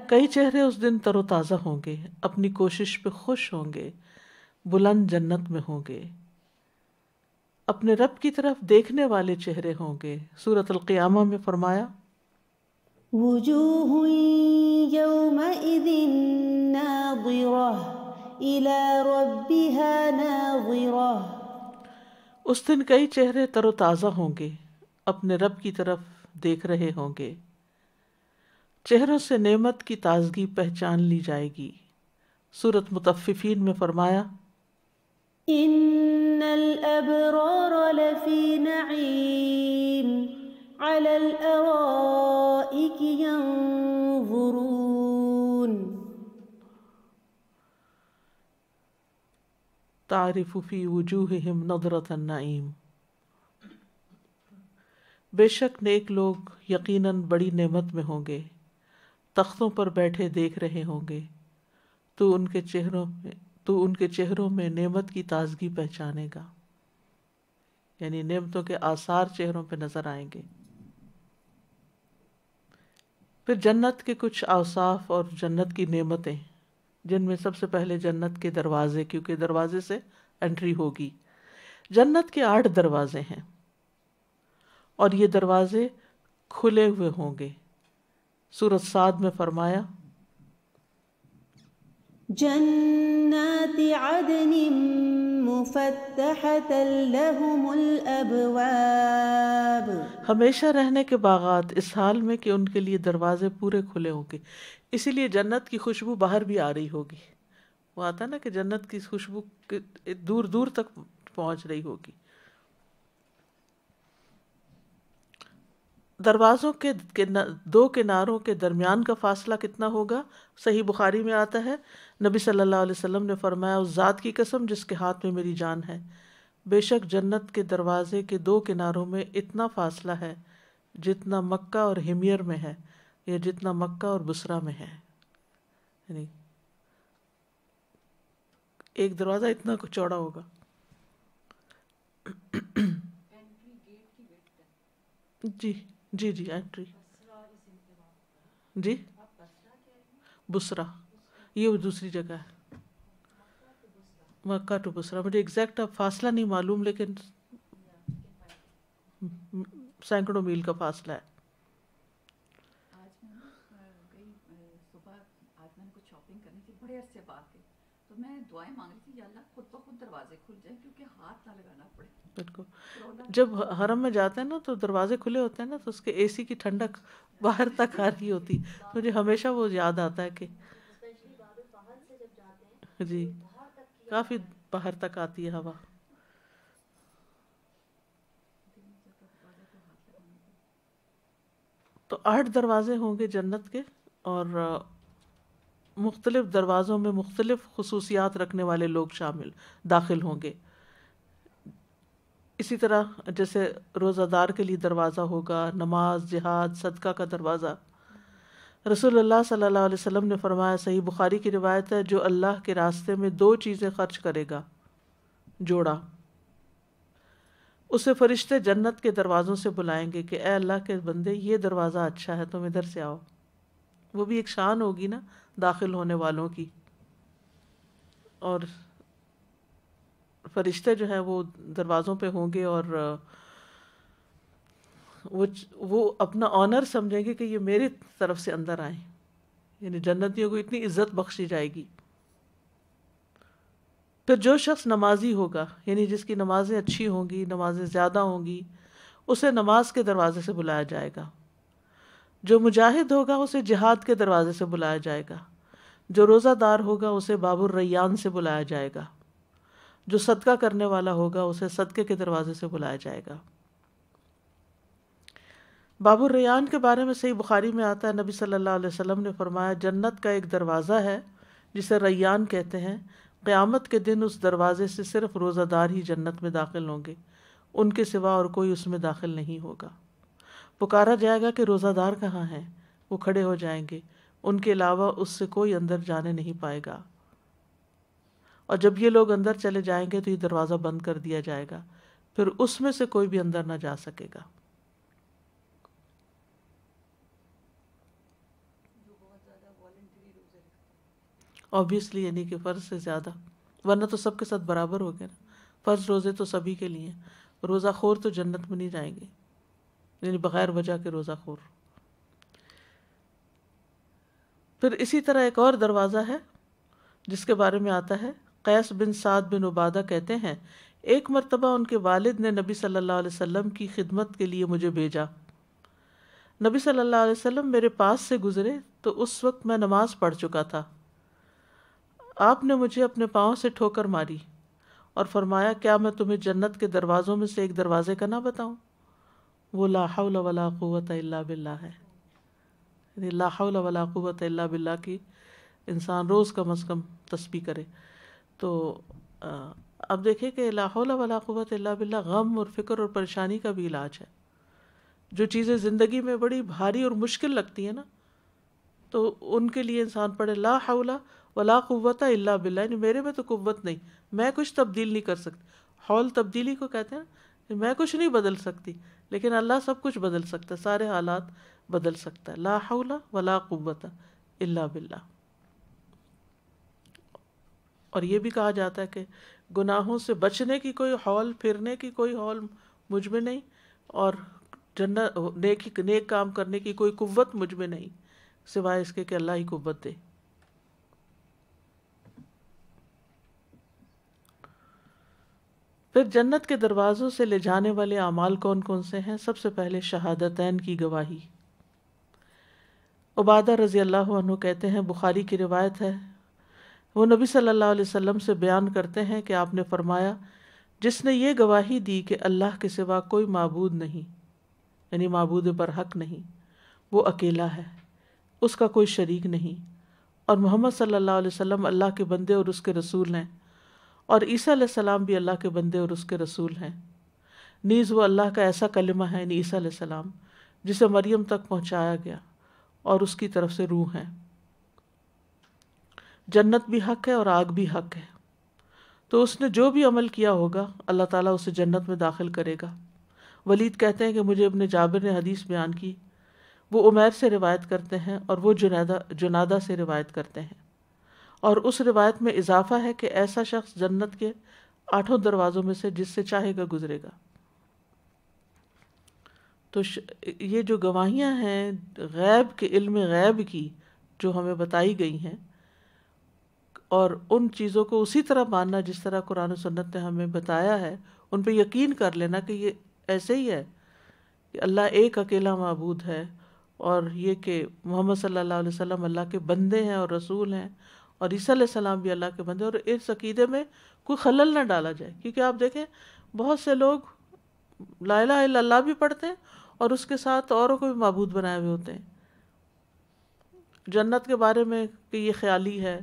کئی چہرے اس دن تر و تازہ ہوں گے, اپنی کوشش پہ خوش ہوں گے, بلند جنت میں ہوں گے, اپنے رب کی طرف دیکھنے والے چہرے ہوں گے. سورۃ القیامہ میں فرمایا وجوہ یومئذ ناظرہ الی ربها ناظرہ. اس دن کئی چہرے تر و تازہ ہوں گے, اپنے رب کی طرف دیکھ رہے ہوں گے. چہروں سے نعمت کی تازگی پہچان لی جائے گی۔ سورۃ مطففین میں فرمایا ان الابرار لفی نعیم علی الارائک ینظرون تعرف فی وجوہہم نضرۃ النعیم، بے شک نیک لوگ یقیناً بڑی نعمت میں ہوں گے، تختوں پر بیٹھے دیکھ رہے ہوں گے، تو ان کے چہروں میں نعمت کی تازگی پہچانے گا، یعنی نعمتوں کے آثار چہروں پہ نظر آئیں گے۔ پھر جنت کے کچھ اوصاف اور جنت کی نعمتیں، جن میں سب سے پہلے جنت کے دروازے، کیونکہ دروازے سے انٹری ہوگی۔ جنت کے 8 دروازے ہیں اور یہ دروازے کھلے ہوئے ہوں گے۔ سورۃ صاد میں فرمایا جنات عدن مفتحۃ لهم الابواب، ہمیشہ رہنے کے باغات، اس حال میں کہ ان کے لیے دروازے پورے کھلے ہوں گے۔ اسی لیے جنت کی خوشبو باہر بھی آ رہی ہوگی۔ وہ آتا نا کہ جنت کی خوشبو دور دور تک پہنچ رہی ہوگی۔ دروازوں کے 2 کناروں کے درمیان کا فاصلہ کتنا ہوگا؟ صحیح بخاری میں آتا ہے، نبی صلی اللہ علیہ وسلم نے فرمایا، اس ذات کی قسم جس کے ہاتھ میں میری جان ہے، بے شک جنت کے دروازے کے 2 کناروں میں اتنا فاصلہ ہے جتنا مکہ اور ہمیر میں ہے، یا جتنا مکہ اور بصرہ میں ہے، یعنی ایک دروازہ اتنا چوڑا ہوگا۔ جی جی جی انٹری جی بصرہ، یہ دوسری جگہ ہے، مکہ ٹو بصرہ۔ مجھے ایگزیکٹ اب فاصلہ نہیں معلوم، لیکن سینکڑوں میل کا فاصلہ ہے۔ آج میں گئی صبح، آج میں نے کچھ شاپنگ کرنی تھی بڑے عرصے بعد گئی، تو میں دعائیں مانگ رہی تھی، یا اللہ خود بخود دروازے کھل جائیں کیونکہ ہاتھ نہ لگانا پڑے۔ بالکل، جب حرم میں جاتے ہیں نا تو دروازے کھلے ہوتے ہیں نا، تو اس کے اے سی کی ٹھنڈک باہر تک آ رہی ہوتی، مجھے ہمیشہ وہ یاد آتا ہے کہ جی کافی باہر تک آتی ہے ہوا۔ تو 8 دروازے ہوں گے جنت کے، اور مختلف دروازوں میں مختلف خصوصیات رکھنے والے لوگ داخل ہوں گے۔ اسی طرح جیسے روزہ دار کے لیے دروازہ ہوگا، نماز، جہاد، صدقہ کا دروازہ۔ رسول اللہ صلی اللہ علیہ وسلم نے فرمایا، صحیح بخاری کی روایت ہے، جو اللہ کے راستے میں 2 چیزیں خرچ کرے گا، جوڑا، اسے فرشتے جنت کے دروازوں سے بلائیں گے کہ اے اللہ کے بندے، یہ دروازہ اچھا ہے، تم ادھر سے آؤ۔ وہ بھی ایک شان ہوگی نا داخل ہونے والوں کی، اور فرشتے جو ہیں وہ دروازوں پہ ہوں گے، اور وہ اپنا آنر سمجھیں گے کہ یہ میری طرف سے اندر آئیں، یعنی جنتیوں کو اتنی عزت بخشی جائے گی۔ پھر جو شخص نمازی ہوگا، یعنی جس کی نمازیں اچھی ہوں گی، نمازیں زیادہ ہوں گی، اسے نماز کے دروازے سے بلایا جائے گا۔ جو مجاہد ہوگا اسے جہاد کے دروازے سے بلایا جائے گا۔ جو روزہ دار ہوگا اسے باب الریان سے بلایا جائے گا۔ جو صدقہ کرنے والا ہوگا اسے صدقے کے دروازے سے بلایا جائے گا۔ باب الریان کے بارے میں صحیح بخاری میں آتا ہے، نبی صلی اللہ علیہ وسلم نے فرمایا، جنت کا ایک دروازہ ہے جسے ریان کہتے ہیں، قیامت کے دن اس دروازے سے صرف روزہ دار ہی جنت میں داخل ہوں گے، ان کے سوا اور کوئی اس میں داخل نہیں ہوگا۔ پکارا جائے گا کہ روزہ دار کہاں ہیں؟ وہ کھڑے ہو جائیں گے، ان کے علاوہ اس سے کوئی اندر جانے نہیں پائے گا۔ اور جب یہ لوگ اندر چلے جائیں گے تو یہ دروازہ بند کر دیا جائے گا، پھر اس میں سے کوئی بھی اندر نہ جا سکے گا۔ obviously یعنی کہ فرض سے زیادہ، ورنہ تو سب کے ساتھ برابر ہو گیا نا۔ فرض روزے تو سبھی کے لیے ہیں، روزہ خور تو جنت میں نہیں جائیں گے، یعنی بغیر وجہ کے روزہ خور۔ پھر اسی طرح ایک اور دروازہ ہے جس کے بارے میں آتا ہے، قیس بن سعد بن عبادہ کہتے ہیں، ایک مرتبہ ان کے والد نے نبی صلی اللہ علیہ وسلم کی خدمت کے لیے مجھے بھیجا۔ نبی صلی اللہ علیہ وسلم میرے پاس سے گزرے تو اس وقت میں نماز پڑھ چکا تھا۔ آپ نے مجھے اپنے پاؤں سے ٹھوکر ماری اور فرمایا کیا میں تمہیں جنت کے دروازوں میں سے ایک دروازے کا نہ بتاؤں؟ وہ لا حول ولا قوت الا باللہ ہے، یعنی لا حول ولا قوت الا باللہ کی انسان روز کم از کم تسبیح کرے۔ تو اب دیکھیں کہ لا حول ولا قوت الا باللہ غم اور فکر اور پریشانی کا بھی علاج ہے۔ جو چیزیں زندگی میں بڑی بھاری اور مشکل لگتی ہیں نا، تو ان کے لیے انسان پڑھے لا حول ولا قوت الا باللہ، یعنی میرے میں تو قوت نہیں، میں کچھ تبدیل نہیں کر سکتی۔ حول تبدیلی کو کہتے ہیں کہ میں کچھ نہیں بدل سکتی، لیکن اللہ سب کچھ بدل سکتا ہے، سارے حالات بدل سکتا ہے۔ لا حول ولا قوت الا باللہ۔ اور یہ بھی کہا جاتا ہے کہ گناہوں سے بچنے کی کوئی حول، پھرنے کی کوئی حول مجھ میں نہیں، اور جنت نیک کام کرنے کی کوئی قوت مجھ میں نہیں، سوائے اس کے کہ اللہ ہی قوت دے۔ پھر جنت کے دروازوں سے لے جانے والے اعمال کون کون سے ہیں؟ سب سے پہلے شہادتین کی گواہی۔ عبادہ رضی اللہ عنہ کہتے ہیں، بخاری کی روایت ہے، وہ نبی صلی اللہ علیہ وسلم سے بیان کرتے ہیں کہ آپ نے فرمایا جس نے یہ گواہی دی کہ اللہ کے سوا کوئی معبود نہیں، یعنی معبود برحق نہیں، وہ اکیلا ہے، اس کا کوئی شریک نہیں، اور محمد صلی اللہ علیہ وسلم اللہ کے بندے اور اس کے رسول ہیں، اور عیسیٰ علیہ السلام بھی اللہ کے بندے اور اس کے رسول ہیں، نیز وہ اللہ کا ایسا کلمہ ہے، یعنی عیسیٰ علیہ السلام، جسے مریم تک پہنچایا گیا اور اس کی طرف سے روح ہے۔ جنت بھی حق ہے اور آگ بھی حق ہے، تو اس نے جو بھی عمل کیا ہوگا اللہ تعالیٰ اسے جنت میں داخل کرے گا۔ ولید کہتے ہیں کہ مجھے ابن جابر نے حدیث بیان کی، وہ عمیر سے روایت کرتے ہیں اور وہ جنادہ سے روایت کرتے ہیں، اور اس روایت میں اضافہ ہے کہ ایسا شخص جنت کے 8 دروازوں میں سے جس سے چاہے گا گزرے گا۔ تو یہ جو گواہیاں ہیں غیب کے علم غیب کی جو ہمیں بتائی گئی ہیں، اور ان چیزوں کو اسی طرح ماننا جس طرح قرآن و سنت نے ہمیں بتایا ہے، ان پہ یقین کر لینا کہ یہ ایسے ہی ہے کہ اللہ ایک اکیلا معبود ہے، اور یہ کہ محمد صلی اللہ علیہ وسلم اللہ کے بندے ہیں اور رسول ہیں، اور عیسیٰ علیہ السلام بھی اللہ کے بندے، اور اس عقیدے میں کوئی خلل نہ ڈالا جائے۔ کیونکہ آپ دیکھیں بہت سے لوگ لا الہ الا اللہ بھی پڑھتے ہیں اور اس کے ساتھ اوروں کو بھی معبود بنائے ہوئے ہوتے ہیں، جنت کے بارے میں کہ یہ خیالی ہے،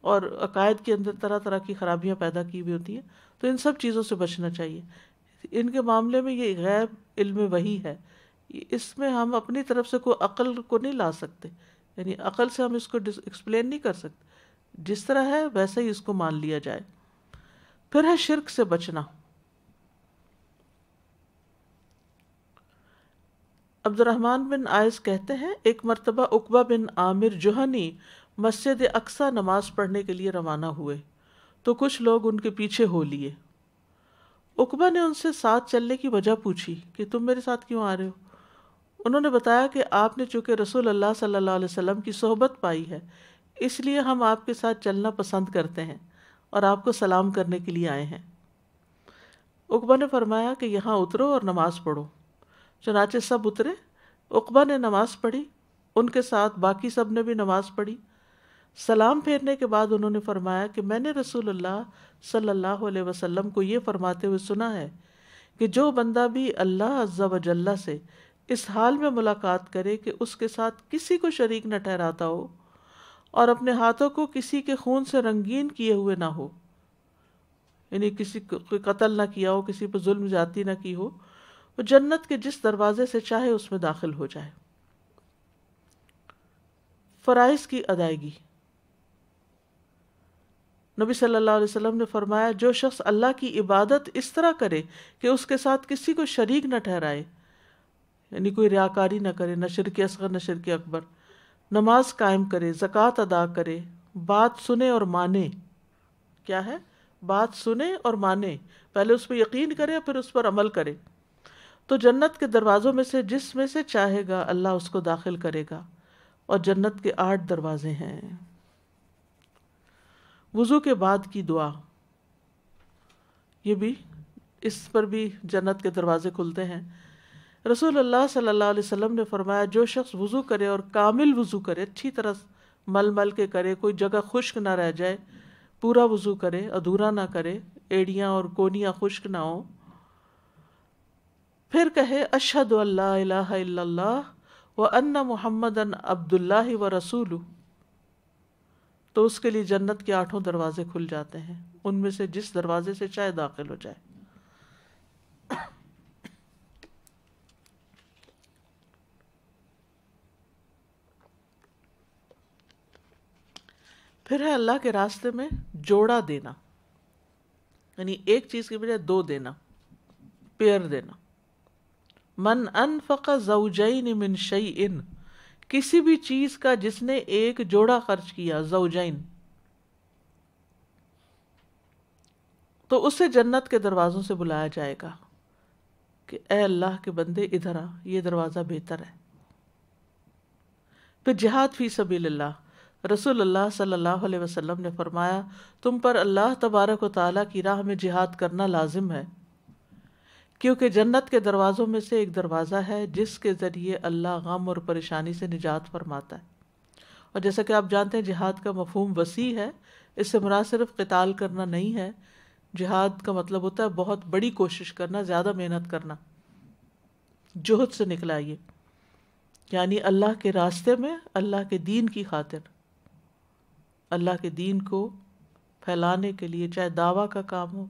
اور عقائد کے اندر طرح طرح کی خرابیاں پیدا کی ہوئی ہوتی ہیں۔ تو ان سب چیزوں سے بچنا چاہیے۔ ان کے معاملے میں یہ غیب علم وحی ہے، اس میں ہم اپنی طرف سے کوئی عقل کو نہیں لا سکتے، یعنی عقل سے ہم اس کو ایکسپلین نہیں کر سکتے، جس طرح ہے ویسا ہی اس کو مان لیا جائے۔ پھر ہے شرک سے بچنا۔ عبد الرحمن بن عائض کہتے ہیں، ایک مرتبہ عقبہ بن عامر جوہنی مسجد اقصی نماز پڑھنے کے لیے روانہ ہوئے تو کچھ لوگ ان کے پیچھے ہو لیے۔ عقبہ نے ان سے ساتھ چلنے کی وجہ پوچھی کہ تم میرے ساتھ کیوں آ رہے ہو؟ انہوں نے بتایا کہ آپ نے چونکہ رسول اللہ صلی اللہ علیہ وسلم کی صحبت پائی ہے، اس لیے ہم آپ کے ساتھ چلنا پسند کرتے ہیں اور آپ کو سلام کرنے کے لیے آئے ہیں۔ عقبہ نے فرمایا کہ یہاں اترو اور نماز پڑھو۔ چنانچہ سب اترے، عقبہ نے نماز پڑھی، ان کے ساتھ باقی سب نے بھی نماز پڑھی۔ سلام پھیرنے کے بعد انہوں نے فرمایا کہ میں نے رسول اللہ صلی اللہ علیہ وسلم کو یہ فرماتے ہوئے سنا ہے کہ جو بندہ بھی اللہ عز و جل سے اس حال میں ملاقات کرے کہ اس کے ساتھ کسی کو شریک نہ ٹھہراتا ہو اور اپنے ہاتھوں کو کسی کے خون سے رنگین کیے ہوئے نہ ہو، یعنی کسی کو قتل نہ کیا ہو، کسی پر ظلم زیادتی نہ کی ہو، وہ جنت کے جس دروازے سے چاہے اس میں داخل ہو جائے۔ فرائض کی ادائیگی۔ نبی صلی اللہ علیہ وسلم نے فرمایا جو شخص اللہ کی عبادت اس طرح کرے کہ اس کے ساتھ کسی کو شریک نہ ٹھہرائے، یعنی کوئی ریاکاری نہ کرے، نہ شرک اصغر نہ شرک اکبر، نماز قائم کرے، زکوٰۃ ادا کرے، بات سنے اور مانے۔ کیا ہے؟ بات سنے اور مانے، پہلے اس پہ یقین کرے پھر اس پر عمل کرے، تو جنت کے دروازوں میں سے جس میں سے چاہے گا اللہ اس کو داخل کرے گا، اور جنت کے 8 دروازے ہیں۔ وضو کے بعد کی دعا، یہ بھی اس پر بھی جنت کے دروازے کھلتے ہیں۔ رسول اللہ صلی اللہ علیہ وسلم نے فرمایا جو شخص وضو کرے اور کامل وضو کرے، اچھی طرح مل مل کے کرے، کوئی جگہ خشک نہ رہ جائے، پورا وضو کرے، ادھورا نہ کرے، ایڑیاں اور کونیاں خشک نہ ہوں، پھر کہے اشہد ان لا الہ الا اللہ وان محمدًا عبد اللہ ورسولہ، تو اس کے لیے جنت کے 8 دروازے کھل جاتے ہیں، ان میں سے جس دروازے سے چاہے داخل ہو جائے۔ پھر ہے اللہ کے راستے میں جوڑا دینا، یعنی ایک چیز کی بجائے 2 دینا، پیئر دینا۔ من انفق زوجین من شیء، کسی بھی چیز کا جس نے ایک جوڑا خرچ کیا، زوجین، تو اسے جنت کے دروازوں سے بلایا جائے گا کہ اے اللہ کے بندے ادھر آ، یہ دروازہ بہتر ہے۔ پھر جہاد فی سبیل اللہ، رسول اللہ صلی اللہ علیہ وسلم نے فرمایا تم پر اللہ تبارک و تعالیٰ کی راہ میں جہاد کرنا لازم ہے، کیونکہ جنت کے دروازوں میں سے ایک دروازہ ہے جس کے ذریعے اللہ غم اور پریشانی سے نجات فرماتا ہے۔ اور جیسا کہ آپ جانتے ہیں جہاد کا مفہوم وسیع ہے، اس سے مراد صرف قتال کرنا نہیں ہے، جہاد کا مطلب ہوتا ہے بہت بڑی کوشش کرنا، زیادہ محنت کرنا، جہد سے نکلا یہ، یعنی اللہ کے راستے میں، اللہ کے دین کی خاطر، اللہ کے دین کو پھیلانے کے لیے، چاہے دعویٰ کا کام ہو،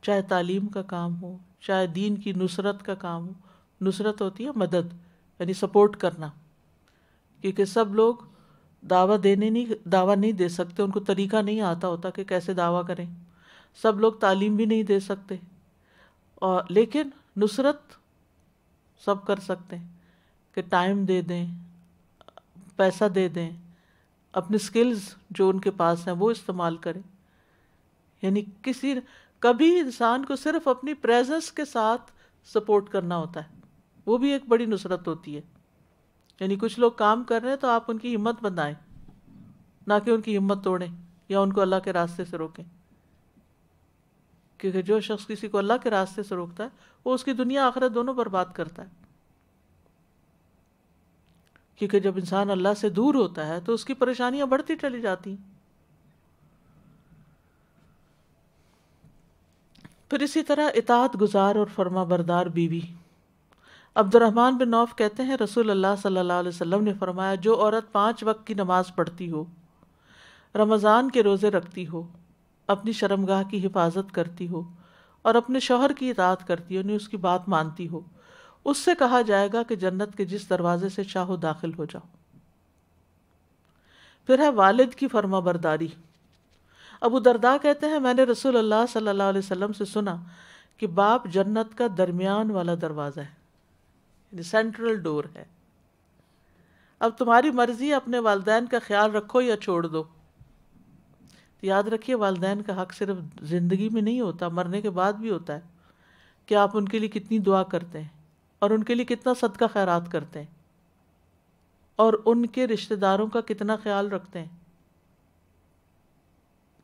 چاہے تعلیم کا کام ہو، چاہے دین کی نصرت کا کام ہو۔ نصرت ہوتی ہے مدد، یعنی سپورٹ کرنا، کیونکہ سب لوگ دعویٰ نہیں دے سکتے، ان کو طریقہ نہیں آتا ہوتا کہ کیسے دعویٰ کریں، سب لوگ تعلیم بھی نہیں دے سکتے، اور لیکن نصرت سب کر سکتے ہیں کہ ٹائم دے دیں، پیسہ دے دیں، اپنے سکلز جو ان کے پاس ہیں وہ استعمال کریں۔ یعنی کبھی انسان کو صرف اپنی پریزنس کے ساتھ سپورٹ کرنا ہوتا ہے، وہ بھی ایک بڑی نصرت ہوتی ہے۔ یعنی کچھ لوگ کام کر رہے ہیں تو آپ ان کی ہمت بندھائیں، نہ کہ ان کی ہمت توڑیں یا ان کو اللہ کے راستے سے روکیں، کیونکہ جو شخص کسی کو اللہ کے راستے سے روکتا ہے وہ اس کی دنیا آخرت دونوں برباد کرتا ہے۔ کیونکہ جب انسان اللہ سے دور ہوتا ہے تو اس کی پریشانیاں بڑھتی چلی جاتی ہیں۔ پھر اسی طرح اطاعت گزار اور فرما بردار بیوی۔ عبد الرحمن بن عوف کہتے ہیں رسول اللہ صلی اللہ علیہ وسلم نے فرمایا جو عورت 5 وقت کی نماز پڑھتی ہو، رمضان کے روزے رکھتی ہو، اپنی شرمگاہ کی حفاظت کرتی ہو اور اپنے شوہر کی اطاعت کرتی ہو، یعنی اس کی بات مانتی ہو، اس سے کہا جائے گا کہ جنت کے جس دروازے سے چاہو داخل ہو جاؤ۔ پھر ہے والد کی فرما برداری۔ ابو درداء کہتے ہیں میں نے رسول اللہ صلی اللہ علیہ وسلم سے سنا کہ باپ جنت کا درمیان والا دروازہ ہے، یعنی سینٹرل ڈور ہے۔ اب تمہاری مرضی، اپنے والدین کا خیال رکھو یا چھوڑ دو۔ یاد رکھیے والدین کا حق صرف زندگی میں نہیں ہوتا، مرنے کے بعد بھی ہوتا ہے کہ آپ ان کے لیے کتنی دعا کرتے ہیں اور ان کے لیے کتنا صدقہ خیرات کرتے ہیں اور ان کے رشتہ داروں کا کتنا خیال رکھتے ہیں،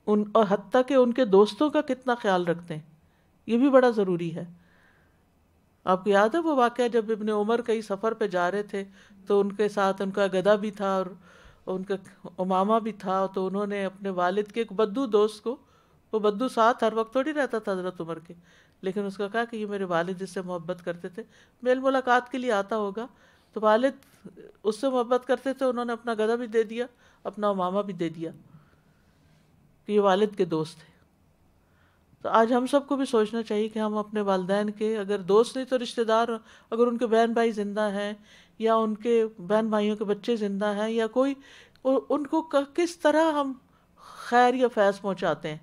اور حتیٰ کہ ان کے دوستوں کا کتنا خیال رکھتے ہیں، یہ بھی بڑا ضروری ہے۔ آپ کو یاد ہے وہ واقعہ جب ابن عمر کئی سفر پہ جا رہے تھے تو ان کے ساتھ ان کا گدھا بھی تھا اور ان کا امامہ بھی تھا، تو انہوں نے اپنے والد کے ایک بدو دوست کو، وہ بدو ساتھ ہر وقت تھوڑی رہتا تھا حضرت عمر کے، لیکن اس کا کہا کہ یہ میرے والد اس سے محبت کرتے تھے، میل ملاقات کے لیے آتا ہوگا، تو والد اس سے محبت کرتے تھے، انہوں نے اپنا گدھا بھی دے دیا، اپنا امامہ بھی دے دیا کہ یہ والد کے دوست تھے۔ تو آج ہم سب کو بھی سوچنا چاہیے کہ ہم اپنے والدین کے اگر دوست نہیں تو رشتہ دار، اگر ان کے بہن بھائی زندہ ہیں یا ان کے بہن بھائیوں کے بچے زندہ ہیں یا کوئی، ان کو کس طرح ہم خیر یا فیض پہنچاتے ہیں،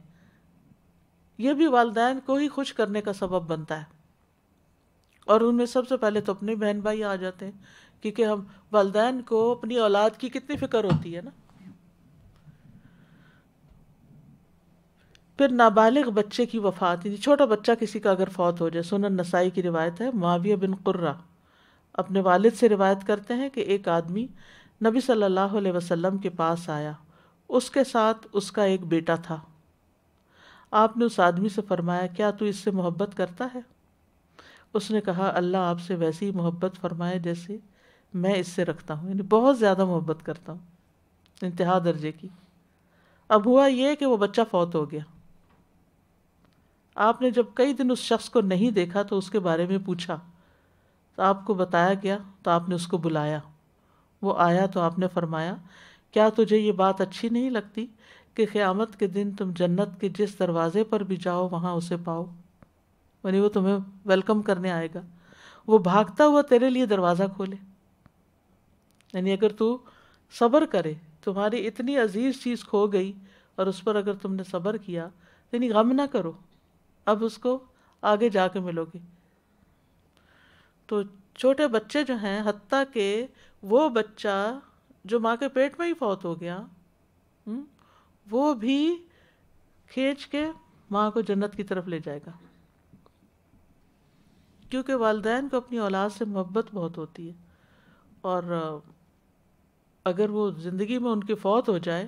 یہ بھی والدین کو ہی خوش کرنے کا سبب بنتا ہے۔ اور ان میں سب سے پہلے تو اپنے بہن بھائی آ جاتے ہیں، کیونکہ ہم والدین کو اپنی اولاد کی کتنی فکر ہوتی ہے نا۔ پھر نابالغ بچے کی وفات، یعنی چھوٹا بچہ کسی کا اگر فوت ہو جائے، سنن نسائی کی روایت ہے، معاویہ بن قرہ اپنے والد سے روایت کرتے ہیں کہ ایک آدمی نبی صلی اللہ علیہ وسلم کے پاس آیا، اس کے ساتھ اس کا ایک بیٹا تھا۔ آپ نے اس آدمی سے فرمایا کیا تو اس سے محبت کرتا ہے؟ اس نے کہا اللہ آپ سے ویسی ہی محبت فرمائے جیسے میں اس سے رکھتا ہوں، یعنی بہت زیادہ محبت کرتا ہوں، انتہا درجے کی۔ اب ہوا یہ کہ وہ بچہ فوت ہو گیا۔ آپ نے جب کئی دن اس شخص کو نہیں دیکھا تو اس کے بارے میں پوچھا، تو آپ کو بتایا گیا، تو آپ نے اس کو بلایا۔ وہ آیا تو آپ نے فرمایا کیا تجھے یہ بات اچھی نہیں لگتی کہ قیامت کے دن تم جنت کے جس دروازے پر بھی جاؤ وہاں اسے پاؤ، یعنی وہ تمہیں ویلکم کرنے آئے گا، وہ بھاگتا ہوا تیرے لیے دروازہ کھولے۔ یعنی اگر تو صبر کرے، تمہاری اتنی عزیز چیز کھو گئی اور اس پر اگر تم نے صبر کیا، یعنی غم نہ کرو، اب اس کو آگے جا کے ملو گے۔ تو چھوٹے بچے جو ہیں، حتیٰ کہ وہ بچہ جو ماں کے پیٹ میں ہی فوت ہو گیا، وہ بھی کھینچ کے ماں کو جنت کی طرف لے جائے گا، کیونکہ والدین کو اپنی اولاد سے محبت بہت ہوتی ہے، اور اگر وہ زندگی میں ان کی فوت ہو جائے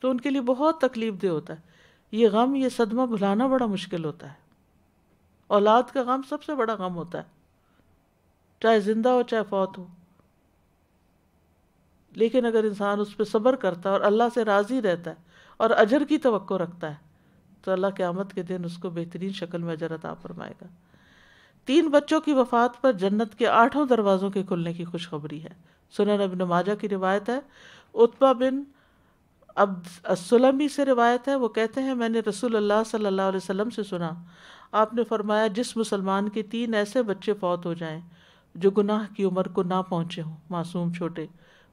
تو ان کے لیے بہت تکلیف دہ ہوتا ہے۔ یہ غم، یہ صدمہ بھلانا بڑا مشکل ہوتا ہے۔ اولاد کا غم سب سے بڑا غم ہوتا ہے، چاہے زندہ ہو چاہے فوت ہو۔ لیکن اگر انسان اس پہ صبر کرتا ہے اور اللہ سے راضی رہتا ہے اور اجر کی توقع رکھتا ہے تو اللہ قیامت کے دن اس کو بہترین شکل میں اجر عطا فرمائے گا۔ 3 بچوں کی وفات پر جنت کے 8 دروازوں کے کھلنے کی خوشخبری ہے۔ سنن ابن ماجہ کی روایت ہے، عتبہ بن عبد السلمی سے روایت ہے، وہ کہتے ہیں میں نے رسول اللہ صلی اللہ علیہ وسلم سے سنا، آپ نے فرمایا جس مسلمان کے 3 ایسے بچے فوت ہو جائیں جو گناہ کی عمر کو نہ پہنچے ہوں، معصوم چھوٹے،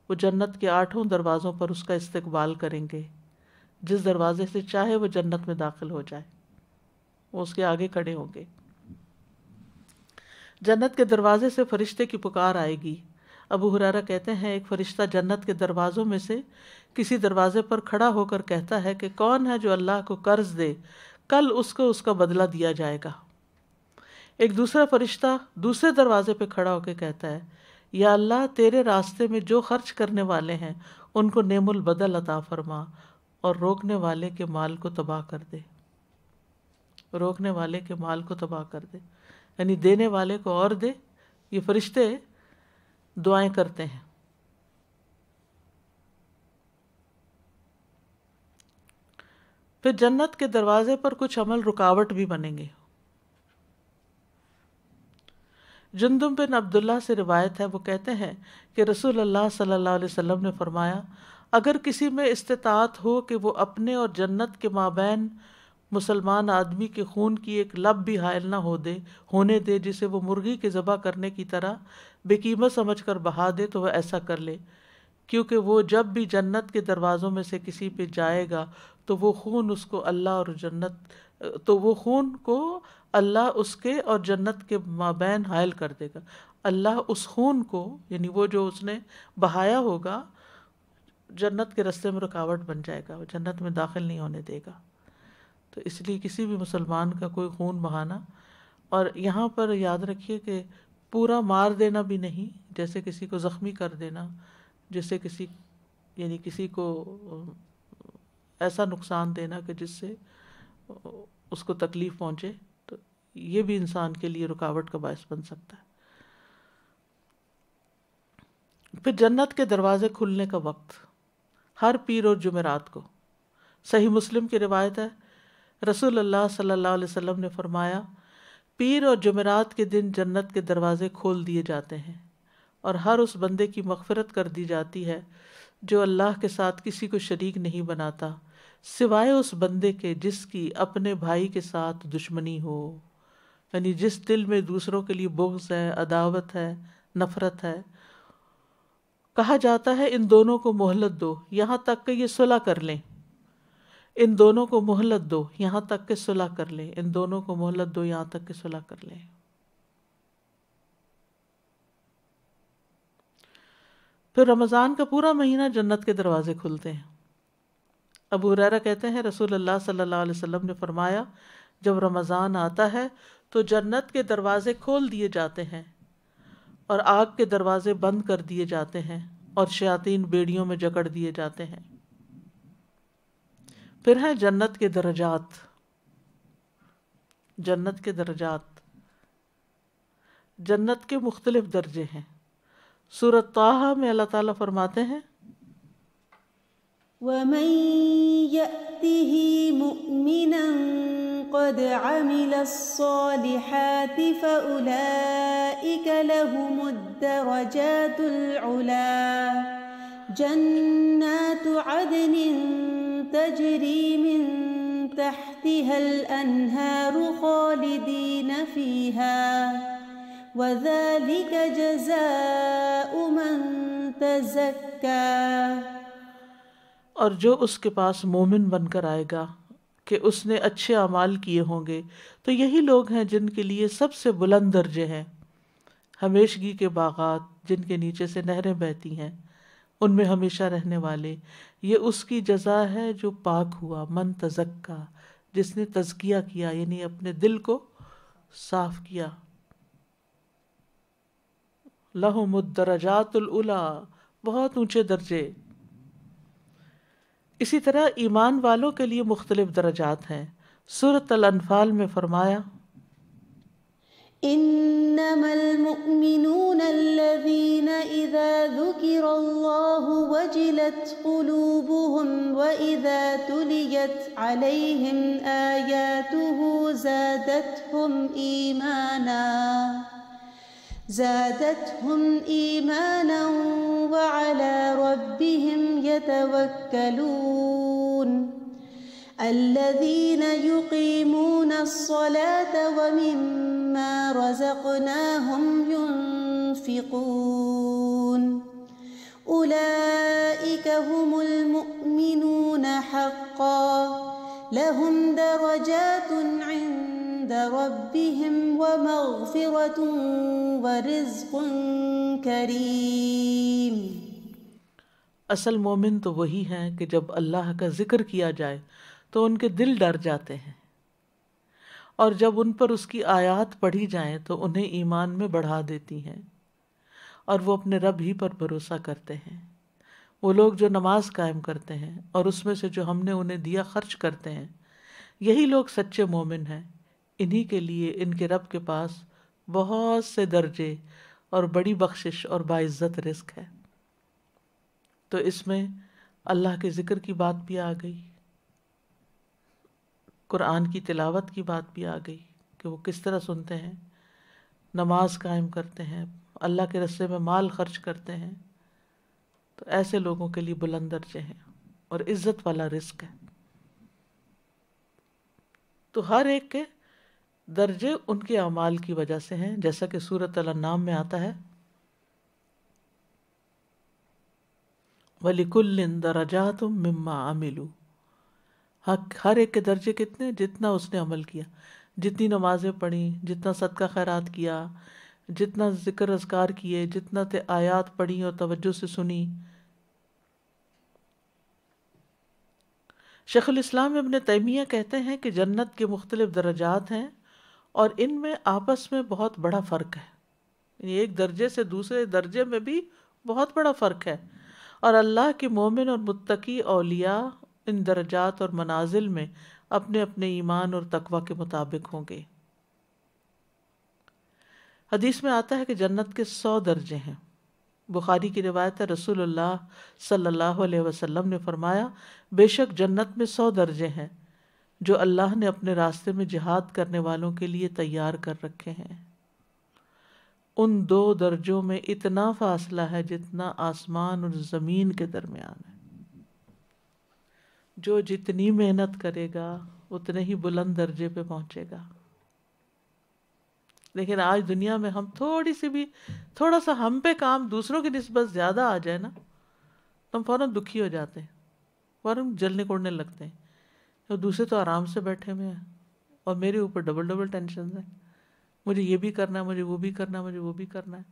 وہ جنت کے 8 دروازوں پر اس کا استقبال کریں گے، جس دروازے سے چاہے وہ جنت میں داخل ہو جائے، وہ اس کے آگے کھڑے ہوں گے۔ جنت کے دروازے سے فرشتے کی پکار آئے گی۔ ابو ہریرہ کہتے ہیں ایک فرشتہ جنت کے دروازوں میں سے کسی دروازے پر کھڑا ہو کر کہتا ہے کہ کون ہے جو اللہ کو قرض دے، کل اس کو اس کا بدلہ دیا جائے گا۔ ایک دوسرا فرشتہ دوسرے دروازے پہ کھڑا ہو کے کہتا ہے یا اللہ تیرے راستے میں جو خرچ کرنے والے ہیں ان کو نعم البدل عطا فرما، اور روکنے والے کے مال کو تباہ کر دے، روکنے والے کے مال کو تباہ کر دے، یعنی دینے والے کو اور دے۔ یہ فرشتے دعائیں کرتے ہیں۔ پھر جنت کے دروازے پر کچھ عمل رکاوٹ بھی بنیں گے۔ جندب بن عبداللہ سے روایت ہے، وہ کہتے ہیں کہ رسول اللہ صلی اللہ علیہ وسلم نے فرمایا اگر کسی میں استطاعت ہو کہ وہ اپنے اور جنت کے مابین مسلمان آدمی کے خون کی ایک لب بھی حائل نہ ہونے دے، جسے وہ مرغی کے ذبح کرنے کی طرح بے قیمت سمجھ کر بہا دے، تو وہ ایسا کر لے، کیونکہ وہ جب بھی جنت کے دروازوں میں سے کسی پہ جائے گا تو وہ خون اس کو اللہ اس کے اور جنت کے مابین حائل کر دے گا۔ اللہ اس خون کو، یعنی وہ جو اس نے بہایا ہوگا، جنت کے راستے میں رکاوٹ بن جائے گا، وہ جنت میں داخل نہیں ہونے دے گا۔ تو اس لیے کسی بھی مسلمان کا کوئی خون بہانا، اور یہاں پر یاد رکھیے کہ پورا مار دینا بھی نہیں، جیسے کسی کو زخمی کر دینا، جیسے کسی کو ایسا نقصان دینا کہ جس سے اس کو تکلیف پہنچے، تو یہ بھی انسان کے لیے رکاوٹ کا باعث بن سکتا ہے۔ پھر جنت کے دروازے کھلنے کا وقت ہر پیر اور جمعرات کو۔ صحیح مسلم کی روایت ہے، رسول اللہ صلی اللہ علیہ وسلم نے فرمایا پیر اور جمعرات کے دن جنت کے دروازے کھول دیے جاتے ہیں اور ہر اس بندے کی مغفرت کر دی جاتی ہے جو اللہ کے ساتھ کسی کو شریک نہیں بناتا، سوائے اس بندے کے جس کی اپنے بھائی کے ساتھ دشمنی ہو، یعنی جس دل میں دوسروں کے لیے بغض ہے، عداوت ہے، نفرت ہے۔ کہا جاتا ہے ان دونوں کو مہلت دو یہاں تک کہ یہ صلح کر لیں، ان دونوں کو مہلت دو یہاں تک کہ صلح کر لیں، ان دونوں کو مہلت دو یہاں تک کہ صلح کر لیں۔ پھر رمضان کا پورا مہینہ جنت کے دروازے کھلتے ہیں۔ ابو ہریرہ کہتے ہیں رسول اللہ صلی اللہ علیہ وسلم نے فرمایا جب رمضان آتا ہے تو جنت کے دروازے کھول دیے جاتے ہیں اور آگ کے دروازے بند کر دیے جاتے ہیں اور شیاطین بیڑیوں میں جکڑ دیے جاتے ہیں۔ پھر ہیں جنت کے درجات۔ جنت کے درجات جنت کے مختلف درجے ہیں. سورۃ طٰہٰ میں اللہ تعالیٰ فرماتے ہیں ومن يأته مؤمنا قد عمل الصالحات فأولئك لهم الدرجات العلى جنات عدن تجري من تحتها الأنهار خالدين فيها وذلك جزاء من تزكى. اور جو اس کے پاس مومن بن کر آئے گا کہ اس نے اچھے اعمال کیے ہوں گے تو یہی لوگ ہیں جن کے لیے سب سے بلند درجے ہیں، ہمیشگی کے باغات جن کے نیچے سے نہریں بہتی ہیں، ان میں ہمیشہ رہنے والے. یہ اس کی جزا ہے جو پاک ہوا، من تزکا، جس نے تزکیہ کیا یعنی اپنے دل کو صاف کیا. لہم الدرجات العلی، بہت اونچے درجے. اسی طرح ایمان والوں کے لیے مختلف درجات ہیں. سورۃ الانفال میں فرمایا انما المؤمنون الذين اذا ذكر الله وجلت قلوبهم واذا تليت عليهم آياته زادتهم ایمانا وعلى ربهم يتوكلون. الذين يقيمون الصلاة ومما رزقناهم ينفقون أولئك هم المؤمنون حقا لهم درجات عند ربهم ومغفرة ورزق کریم. اصل مومن تو وہی ہیں کہ جب اللہ کا ذکر کیا جائے تو ان کے دل ڈر جاتے ہیں، اور جب ان پر اس کی آیات پڑھی جائیں تو انہیں ایمان میں بڑھا دیتی ہیں، اور وہ اپنے رب ہی پر بھروسہ کرتے ہیں. وہ لوگ جو نماز قائم کرتے ہیں اور اس میں سے جو ہم نے انہیں دیا خرچ کرتے ہیں، یہی لوگ سچے مومن ہیں. انہی کے لیے ان کے رب کے پاس بہت سے درجے اور بڑی بخشش اور باعزت رزق ہے. تو اس میں اللہ کے ذکر کی بات بھی آ گئی، قرآن کی تلاوت کی بات بھی آ گئی کہ وہ کس طرح سنتے ہیں، نماز قائم کرتے ہیں، اللہ کے راستے میں مال خرچ کرتے ہیں. تو ایسے لوگوں کے لیے بلند درجے ہیں اور عزت والا رزق ہے. تو ہر ایک کے درجے ان کے اعمال کی وجہ سے ہیں، جیسا کہ سورۃ الانعام میں آتا ہے وَلِكُلٍّ دَرَجَاتٌ مِّمَّا عَمِلُوا. ہر ایک کے درجے کتنے؟ جتنا اس نے عمل کیا، جتنی نمازیں پڑھیں، جتنا صدقہ خیرات کیا، جتنا ذکر اذکار کیے، جتنا آیات پڑھی اور توجہ سے سنی. شیخ الاسلام ابن تیمیہ کہتے ہیں کہ جنت کے مختلف درجات ہیں اور ان میں آپس میں بہت بڑا فرق ہے. یعنی ایک درجے سے دوسرے درجے میں بھی بہت بڑا فرق ہے، اور اللہ کے مومن اور متقی اولیاء ان درجات اور منازل میں اپنے اپنے ایمان اور تقوی کے مطابق ہوں گے. حدیث میں آتا ہے کہ جنت کے 100 درجے ہیں. بخاری کی روایت ہے، رسول اللہ صلی اللہ علیہ وسلم نے فرمایا بے شک جنت میں 100 درجے ہیں جو اللہ نے اپنے راستے میں جہاد کرنے والوں کے لیے تیار کر رکھے ہیں. ان 2 درجوں میں اتنا فاصلہ ہے جتنا آسمان اور زمین کے درمیان ہے. جو جتنی محنت کرے گا اتنے ہی بلند درجے پہ پہنچے گا. لیکن آج دنیا میں ہم تھوڑا سا ہم پہ کام دوسروں کی نسبت زیادہ آ جائے نا تو ہم فوراً دکھی ہو جاتے ہیں، فوراً جلنے کوڑنے لگتے ہیں. اور دوسرے تو آرام سے بیٹھے ہوئے ہیں اور میرے اوپر ڈبل ٹینشن ہے، مجھے یہ بھی کرنا ہے، مجھے وہ بھی کرنا ہے، مجھے وہ بھی کرنا ہے.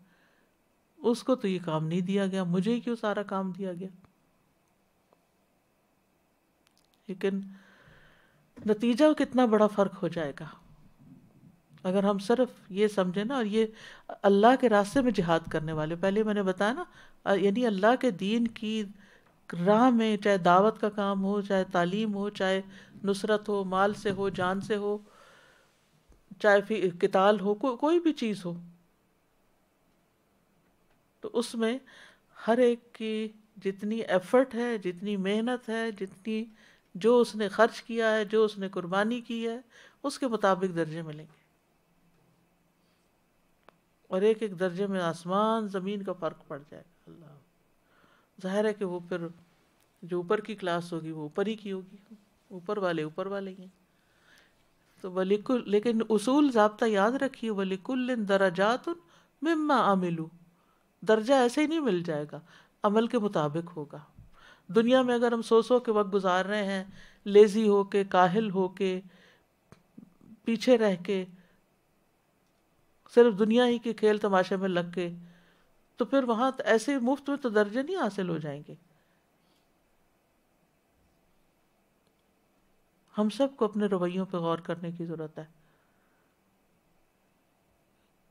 اس کو تو یہ کام نہیں دیا گیا، مجھے ہی کیوں سارا کام دیا گیا. لیکن نتیجہ کتنا بڑا فرق ہو جائے گا اگر ہم صرف یہ سمجھیں نا. اور یہ اللہ کے راستے میں جہاد کرنے والے، پہلے میں نے بتایا نا، یعنی اللہ کے دین کی راہ میں، چاہے دعوت کا کام ہو، چاہے تعلیم ہو، چاہے نصرت ہو، مال سے ہو، جان سے ہو، چاہے قتال ہو، کوئی بھی چیز ہو، تو اس میں ہر ایک کی جتنی ایفرٹ ہے، جتنی محنت ہے، جتنی جو اس نے خرچ کیا ہے، جو اس نے قربانی کی ہے، اس کے مطابق درجے ملیں گے. اور ایک ایک درجے میں آسمان زمین کا فرق پڑ جائے گا. اللہ، ظاہر ہے کہ وہ پھر جو اوپر کی کلاس ہوگی وہ اوپر ہی کی ہوگی، اوپر والے ہی ہیں. تو لیکن اصول ضابطہ یاد رکھیے، وَلِكُلٍ دَرَجَاتٌ مِمَّا عَمِلُوا. درجہ ایسے ہی نہیں مل جائے گا، عمل کے مطابق ہوگا. دنیا میں اگر ہم سو کے وقت گزار رہے ہیں، لیزی ہو کے، کاہل ہو کے، پیچھے رہ کے، صرف دنیا ہی کے کھیل تماشے میں لگ کے، تو پھر وہاں ایسے مفت میں تو درجے نہیں حاصل ہو جائیں گے. ہم سب کو اپنے رویوں پہ غور کرنے کی ضرورت ہے.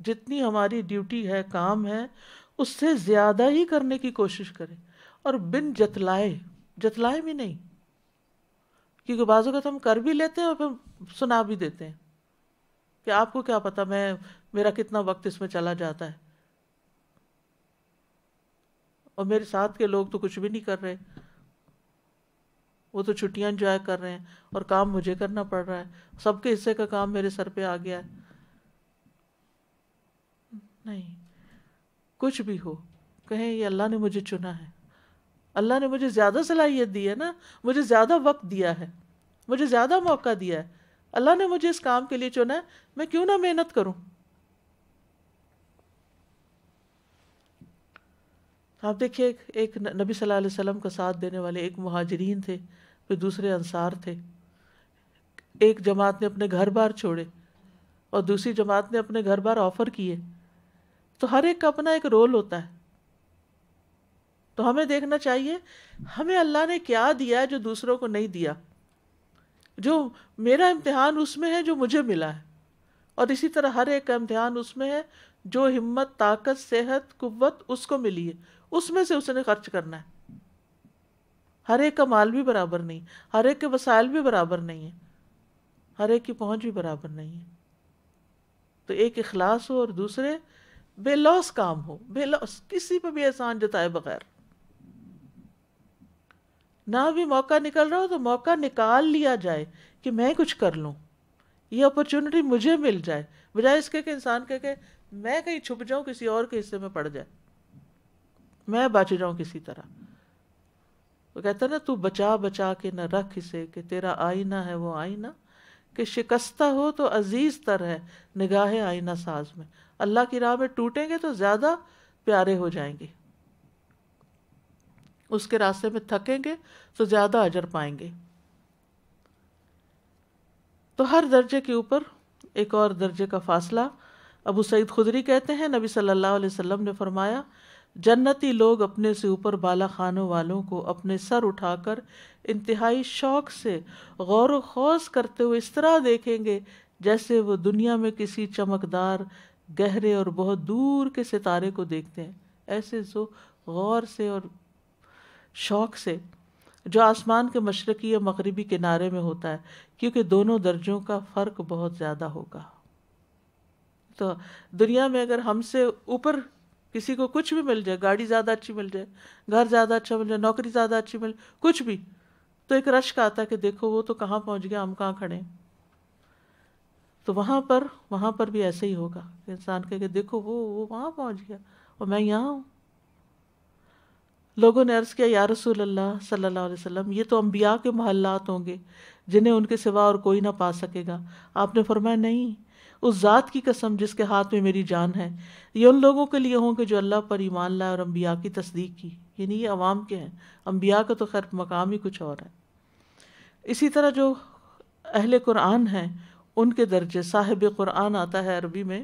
جتنی ہماری ڈیوٹی ہے، کام ہے، اس سے زیادہ ہی کرنے کی کوشش کریں، اور بن جتلائے بھی نہیں. کیونکہ بعض اوقات ہم کر بھی لیتے ہیں اور پھر سنا بھی دیتے ہیں کہ آپ کو کیا پتا میرا کتنا وقت اس میں چلا جاتا ہے، اور میرے ساتھ کے لوگ تو کچھ بھی نہیں کر رہے، وہ تو چھٹیاں انجوائے کر رہے ہیں اور کام مجھے کرنا پڑ رہا ہے، سب کے حصے کا کام میرے سر پہ آ گیا ہے. نہیں، کچھ بھی ہو کہیں یہ اللہ نے مجھے چنا ہے، اللہ نے مجھے زیادہ صلاحیت دی ہے نا، مجھے زیادہ وقت دیا ہے، مجھے زیادہ موقع دیا ہے، اللہ نے مجھے اس کام کے لیے چنا ہے، میں کیوں نہ محنت کروں. آپ دیکھیے ایک نبی صلی اللہ علیہ وسلم کا ساتھ دینے والے ایک مہاجرین تھے، پھر دوسرے انصار تھے. ایک جماعت نے اپنے گھر بار چھوڑے اور دوسری جماعت نے اپنے گھر بار آفر کیے. تو ہر ایک کا اپنا ایک رول ہوتا ہے. تو ہمیں دیکھنا چاہیے ہمیں اللہ نے کیا دیا ہے جو دوسروں کو نہیں دیا، جو میرا امتحان اس میں ہے جو مجھے ملا ہے، اور اسی طرح ہر ایک کا امتحان اس میں ہے جو ہمت، طاقت، صحت، قوت اس کو ملی ہے، اس میں سے اس نے خرچ کرنا ہے. ہر ایک کا مال بھی برابر نہیں، ہر ایک کے وسائل بھی برابر نہیں ہے، ہر ایک کی پہنچ بھی برابر نہیں ہے. تو ایک اخلاص ہو اور دوسرے بے لوث کام ہو، بے لوث، کسی پہ بھی احسان جتائے بغیر. نہ بھی موقع نکل رہا ہو تو موقع نکال لیا جائے کہ میں کچھ کر لوں، یہ اپرچونٹی مجھے مل جائے، بجائے اس کے کہ انسان کہے کہ میں کہیں چھپ جاؤں، کسی اور کے حصے میں پڑ جائے، میں بچ جاؤں کسی طرح. وہ کہتا ہے نا، تو بچا بچا کے نہ رکھ اسے کہ تیرا آئینہ ہے وہ آئینہ، کہ شکستہ ہو تو عزیز تر ہے نگاہ آئینہ ساز میں. اللہ کی راہ میں ٹوٹیں گے تو زیادہ پیارے ہو جائیں گے، اس کے راستے میں تھکیں گے تو زیادہ اجر پائیں گے. تو ہر درجے کے اوپر ایک اور درجے کا فاصلہ. ابو سعید خدری کہتے ہیں نبی صلی اللہ علیہ وسلم نے فرمایا، جنتی لوگ اپنے سے اوپر بالا خانوں والوں کو اپنے سر اٹھا کر انتہائی شوق سے غور و خوض کرتے ہوئے اس طرح دیکھیں گے جیسے وہ دنیا میں کسی چمکدار، گہرے اور بہت دور کے ستارے کو دیکھتے ہیں، ایسے غور سے اور شوق سے، جو آسمان کے مشرقی یا مغربی کنارے میں ہوتا ہے، کیونکہ دونوں درجوں کا فرق بہت زیادہ ہوگا. تو دنیا میں اگر ہم سے اوپر کسی کو کچھ بھی مل جائے، گاڑی زیادہ اچھی مل جائے، گھر زیادہ اچھا مل جائے، نوکری زیادہ اچھی مل جائے، کچھ بھی، تو ایک رشک آتا ہے کہ دیکھو وہ تو کہاں پہنچ گیا، ہم کہاں کھڑے ہیں. تو وہاں پر بھی ایسے ہی ہوگا کہ انسان کہے کہ دیکھو وہ وہاں پہنچ گیا اور میں یہاں ہوں. لوگوں نے عرض کیا، یا رسول اللہ صلی اللہ علیہ وسلم، یہ تو انبیاء کے محلات ہوں گے جنہیں ان کے سوا اور کوئی نہ پا سکے گا. آپ نے فرمایا، نہیں، اس ذات کی قسم جس کے ہاتھ میں میری جان ہے، یہ ان لوگوں کے لیے ہوں کہ جو اللہ پر ایمان لائے اور انبیاء کی تصدیق کی. یعنی یہ عوام کے ہیں، انبیاء کا تو خیر مقام ہی کچھ اور ہے. اسی طرح جو اہل قرآن ہیں ان کے درجے، صاحب قرآن آتا ہے عربی میں،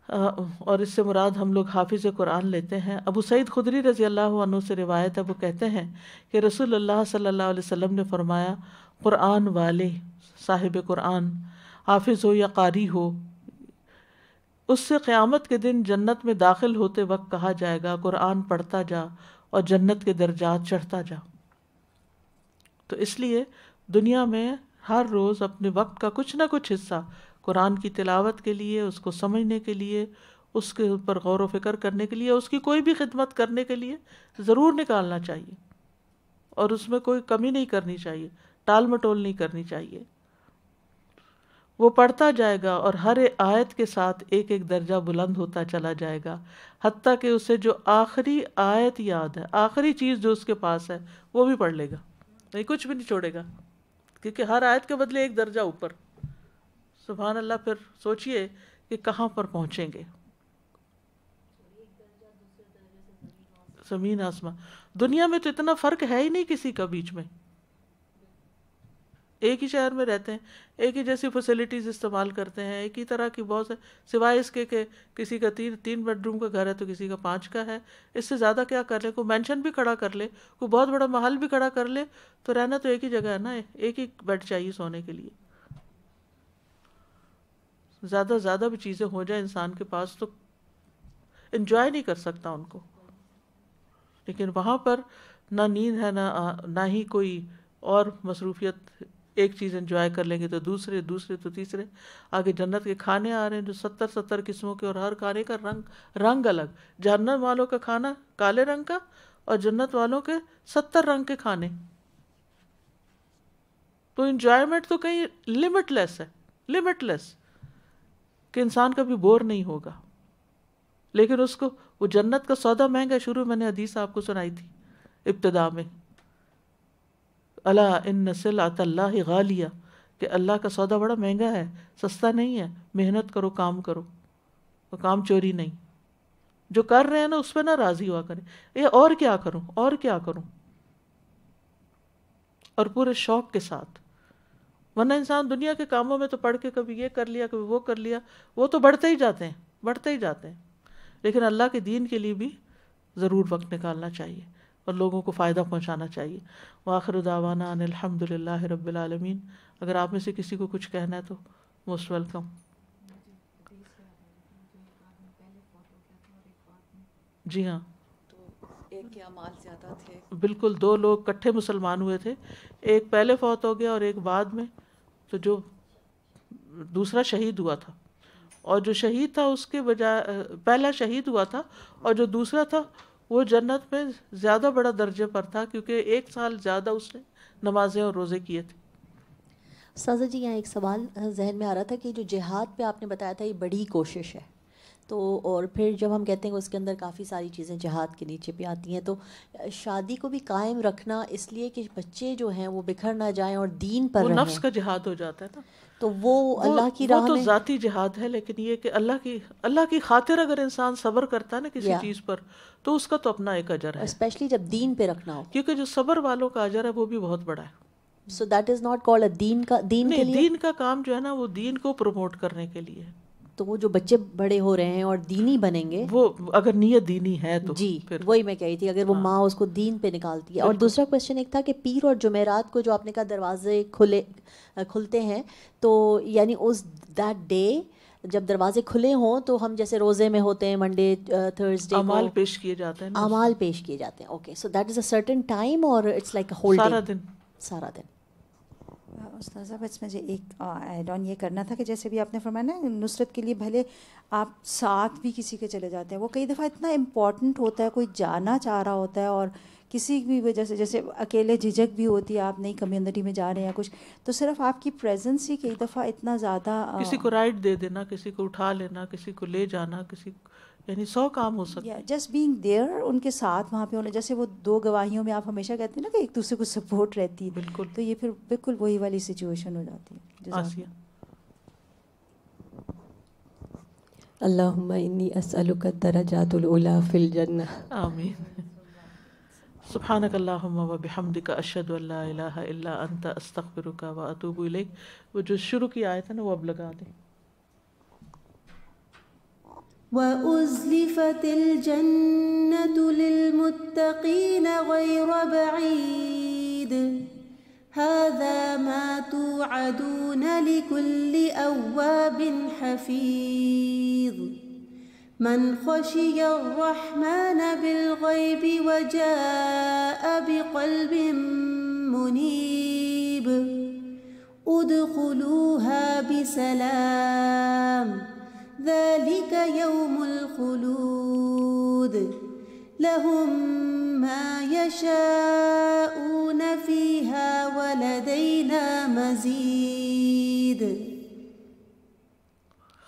اور اس سے مراد ہم لوگ حافظ قرآن لیتے ہیں. ابو سعید خدری رضی اللہ عنہ سے روایت ہے، وہ کہتے ہیں کہ رسول اللہ صلی اللہ علیہ وسلم نے فرمایا، قرآن والے، صاحب قرآن، حافظ ہو یا قاری ہو، اس سے قیامت کے دن جنت میں داخل ہوتے وقت کہا جائے گا، قرآن پڑھتا جا اور جنت کے درجات چڑھتا جا. تو اس لیے دنیا میں ہر روز اپنے وقت کا کچھ نہ کچھ حصہ قرآن کی تلاوت کے لیے، اس کو سمجھنے کے لیے، اس کے اوپر غور و فکر کرنے کے لیے، اس کی کوئی بھی خدمت کرنے کے لیے ضرور نکالنا چاہیے، اور اس میں کوئی کمی نہیں کرنی چاہیے، ٹال مٹول نہیں کرنی چاہیے۔ وہ پڑھتا جائے گا اور ہر آیت کے ساتھ ایک ایک درجہ بلند ہوتا چلا جائے گا، حتیٰ کہ اسے جو آخری آیت یاد ہے، آخری چیز جو اس کے پاس ہے وہ بھی پڑھ لے گا، نہیں کچھ بھی نہیں چھوڑے گا، کیونکہ ہر آیت کے بدلے ایک درجہ اوپر۔ سبحان اللہ، پھر سوچئے کہ کہاں پر پہنچیں گے، زمین آسمان۔ دنیا میں تو اتنا فرق ہے ہی نہیں کسی کا بیچ میں، ایک ہی شہر میں رہتے ہیں، ایک ہی جیسی فیسلٹیز استعمال کرتے ہیں، ایک ہی طرح کی بہت سے، سوائے اس کے کہ کسی کا 3 بیڈ روم کا گھر ہے تو کسی کا 5 کا ہے، اس سے زیادہ کیا کر لے، کوئی مینشن بھی کھڑا کر لے، کوئی بہت بڑا محل بھی کھڑا کر لے، تو رہنا تو ایک ہی جگہ ہے نا، ایک ہی بیڈ چاہیے سونے کے لیے۔ زیادہ بھی چیزیں ہو جائیں انسان کے پاس تو انجوائے نہیں کر سکتا ان کو، لیکن وہاں پر نہ نیند ہے، نہ ہی کوئی اور مصروفیت۔ ایک چیز انجوائے کر لیں گے تو دوسرے تو تیسرے۔ آگے جنت کے کھانے آ رہے ہیں جو 70 قسموں کے، اور ہر کھانے کا رنگ الگ۔ جہنم والوں کا کھانا کالے رنگ کا، اور جنت والوں کے 70 رنگ کے کھانے۔ تو انجوائمنٹ تو کہیں لمٹ لیس کہ انسان کبھی بور نہیں ہوگا۔ لیکن اس کو وہ جنت کا سودا مہنگا، شروع میں نے حدیث آپ کو سنائی تھی ابتدا میں، الا ان سلعۃ اللہ غالیہ، کہ اللہ کا سودا بڑا مہنگا ہے، سستا نہیں ہے۔ محنت کرو، کام کرو، اور کام چوری نہیں۔ جو کر رہے ہیں نا اس پہ نہ راضی ہوا کریں، یہ اور کیا کروں، اور پورے شوق کے ساتھ۔ ورنہ انسان دنیا کے کاموں میں تو پڑھ کے کبھی یہ کر لیا، کبھی وہ کر لیا، وہ تو بڑھتے ہی جاتے ہیں، لیکن اللہ کے دین کے لیے بھی ضرور وقت نکالنا چاہیے اور لوگوں کو فائدہ پہنچانا چاہیے۔ وآخر دعوانا ان الحمد للہ رب العالمین۔ اگر آپ میں سے کسی کو کچھ کہنا ہے تو موسٹ ویلکم۔ جی ہاں، ایک کے اعمال زیادہ تھے، بالکل 2 لوگ کٹھے مسلمان ہوئے تھے، ایک پہلے فوت ہو گیا اور ایک بعد میں، تو جو دوسرا شہید ہوا تھا، اور جو شہید تھا اس کے بجائے پہلا شہید ہوا تھا، اور جو دوسرا تھا وہ جنت میں زیادہ بڑا درجے پر تھا، کیونکہ 1 سال زیادہ اس نے نمازیں اور روزے کیے تھے۔ سازا جی، یہاں ایک سوال ذہن میں آ رہا تھا کہ جو جہاد پہ آپ نے بتایا تھا یہ بڑی کوشش ہے، تو اور پھر جب ہم کہتے ہیں کہ اس کے اندر کافی ساری چیزیں جہاد کے نیچے بھی آتی ہیں، تو شادی کو بھی قائم رکھنا اس لیے کہ بچے جو ہیں وہ بکھر نہ جائیں اور دین پر وہ رہیں، نفس کا جہاد ہو جاتا ہے نا، تو وہ اللہ کی راہ وہ تو میں ذاتی جہاد ہے، لیکن یہ کہ اللہ کی خاطر اگر انسان صبر کرتا ہے نا کسی چیز پر، تو اس کا تو اپنا ایک اجر ہے، اسپیشلی جب دین پہ رکھنا ہو، کیونکہ جو صبر والوں کا اجر ہے وہ بھی بہت بڑا ہے۔ So that is not called دین کے لیے، دین کا کام جو ہے نا وہ دین کو پروموٹ کرنے کے لیے ہے۔ تو وہ جو بچے بڑے ہو رہے ہیں اور دینی بنیں گے، وہ اگر نیت دینی ہے تو جی وہی میں کہی تھی، اگر وہ ماں اس کو دین پہ نکالتی ہے۔ اور دوسرا کویشچن ایک تھا کہ پیر اور جمعرات کو جو آپ نے کہا دروازے کھلتے ہیں، تو یعنی اس دیٹ ڈے جب دروازے کھلے ہوں تو ہم جیسے روزے میں ہوتے ہیں منڈے تھرسڈے اعمال پیش کیے جاتے ہیں، اعمال پیش کیے جاتے ہیں۔ Okay, so that is a certain time اور it's like a whole day, سارا دن۔ استاذہ بس مجھے ایک ایڈ آن یہ کرنا تھا کہ جیسے بھی آپ نے فرمایا نا نصرت کے لیے بھلے آپ ساتھ بھی کسی کے چلے جاتے ہیں، وہ کئی دفعہ اتنا امپورٹنٹ ہوتا ہے، کوئی جانا چاہ رہا ہوتا ہے اور کسی بھی وجہ سے جیسے اکیلے جھجک بھی ہوتی ہے، آپ نئی کمیونٹی میں جا رہے ہیں کچھ، تو صرف آپ کی پریزنس ہی کئی دفعہ اتنا زیادہ، کسی کو رائڈ دے دینا، کسی کو اٹھا لینا، کسی کو لے جانا، یعنی 100 کام ہو سکتے ہیں۔ جسٹ بینگ دیئر، ان کے ساتھ وہاں پہ ہونا، جیسے وہ 2 گواہیوں میں آپ ہمیشہ کہتے ہیں نا کہ ایک دوسرے کو سپورٹ رہتی ہے، بالکل، تو یہ پھر بالکل وہی والی سچویشن ہو جاتی ہے۔ آسیہ، اللہم انی اسألک الدرجات العلی فی الجنہ۔ آمین۔ سبحانک اللہم و بحمدک اشہد ان لا الہ الا انت استغفرک و اتوب الیک۔ وہ جو شروع کی آیت ہے نا وہ اب لگا دیں۔ وَأُزْلِفَتِ الْجَنَّةُ لِلْمُتَّقِينَ غَيْرَ بَعِيدٍ هَذَا مَا تُوعَدُونَ لِكُلِّ أَوَّابٍ حَفِيظٍ مَنْ خَشِيَ الرَّحْمَنَ بِالْغَيْبِ وَجَاءَ بِقَلْبٍ مُنِيبٍ ادْخُلُوهَا بِسَلَامٍ ذلك يوم الخلود لهم ما يشاءون فيها ولدينا مزيد.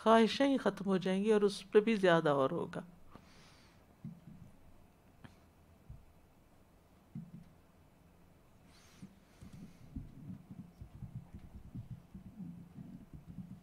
خواہشیں ہی ختم ہو جائیں گی اور اس پہ بھی زیادہ اور ہوگا.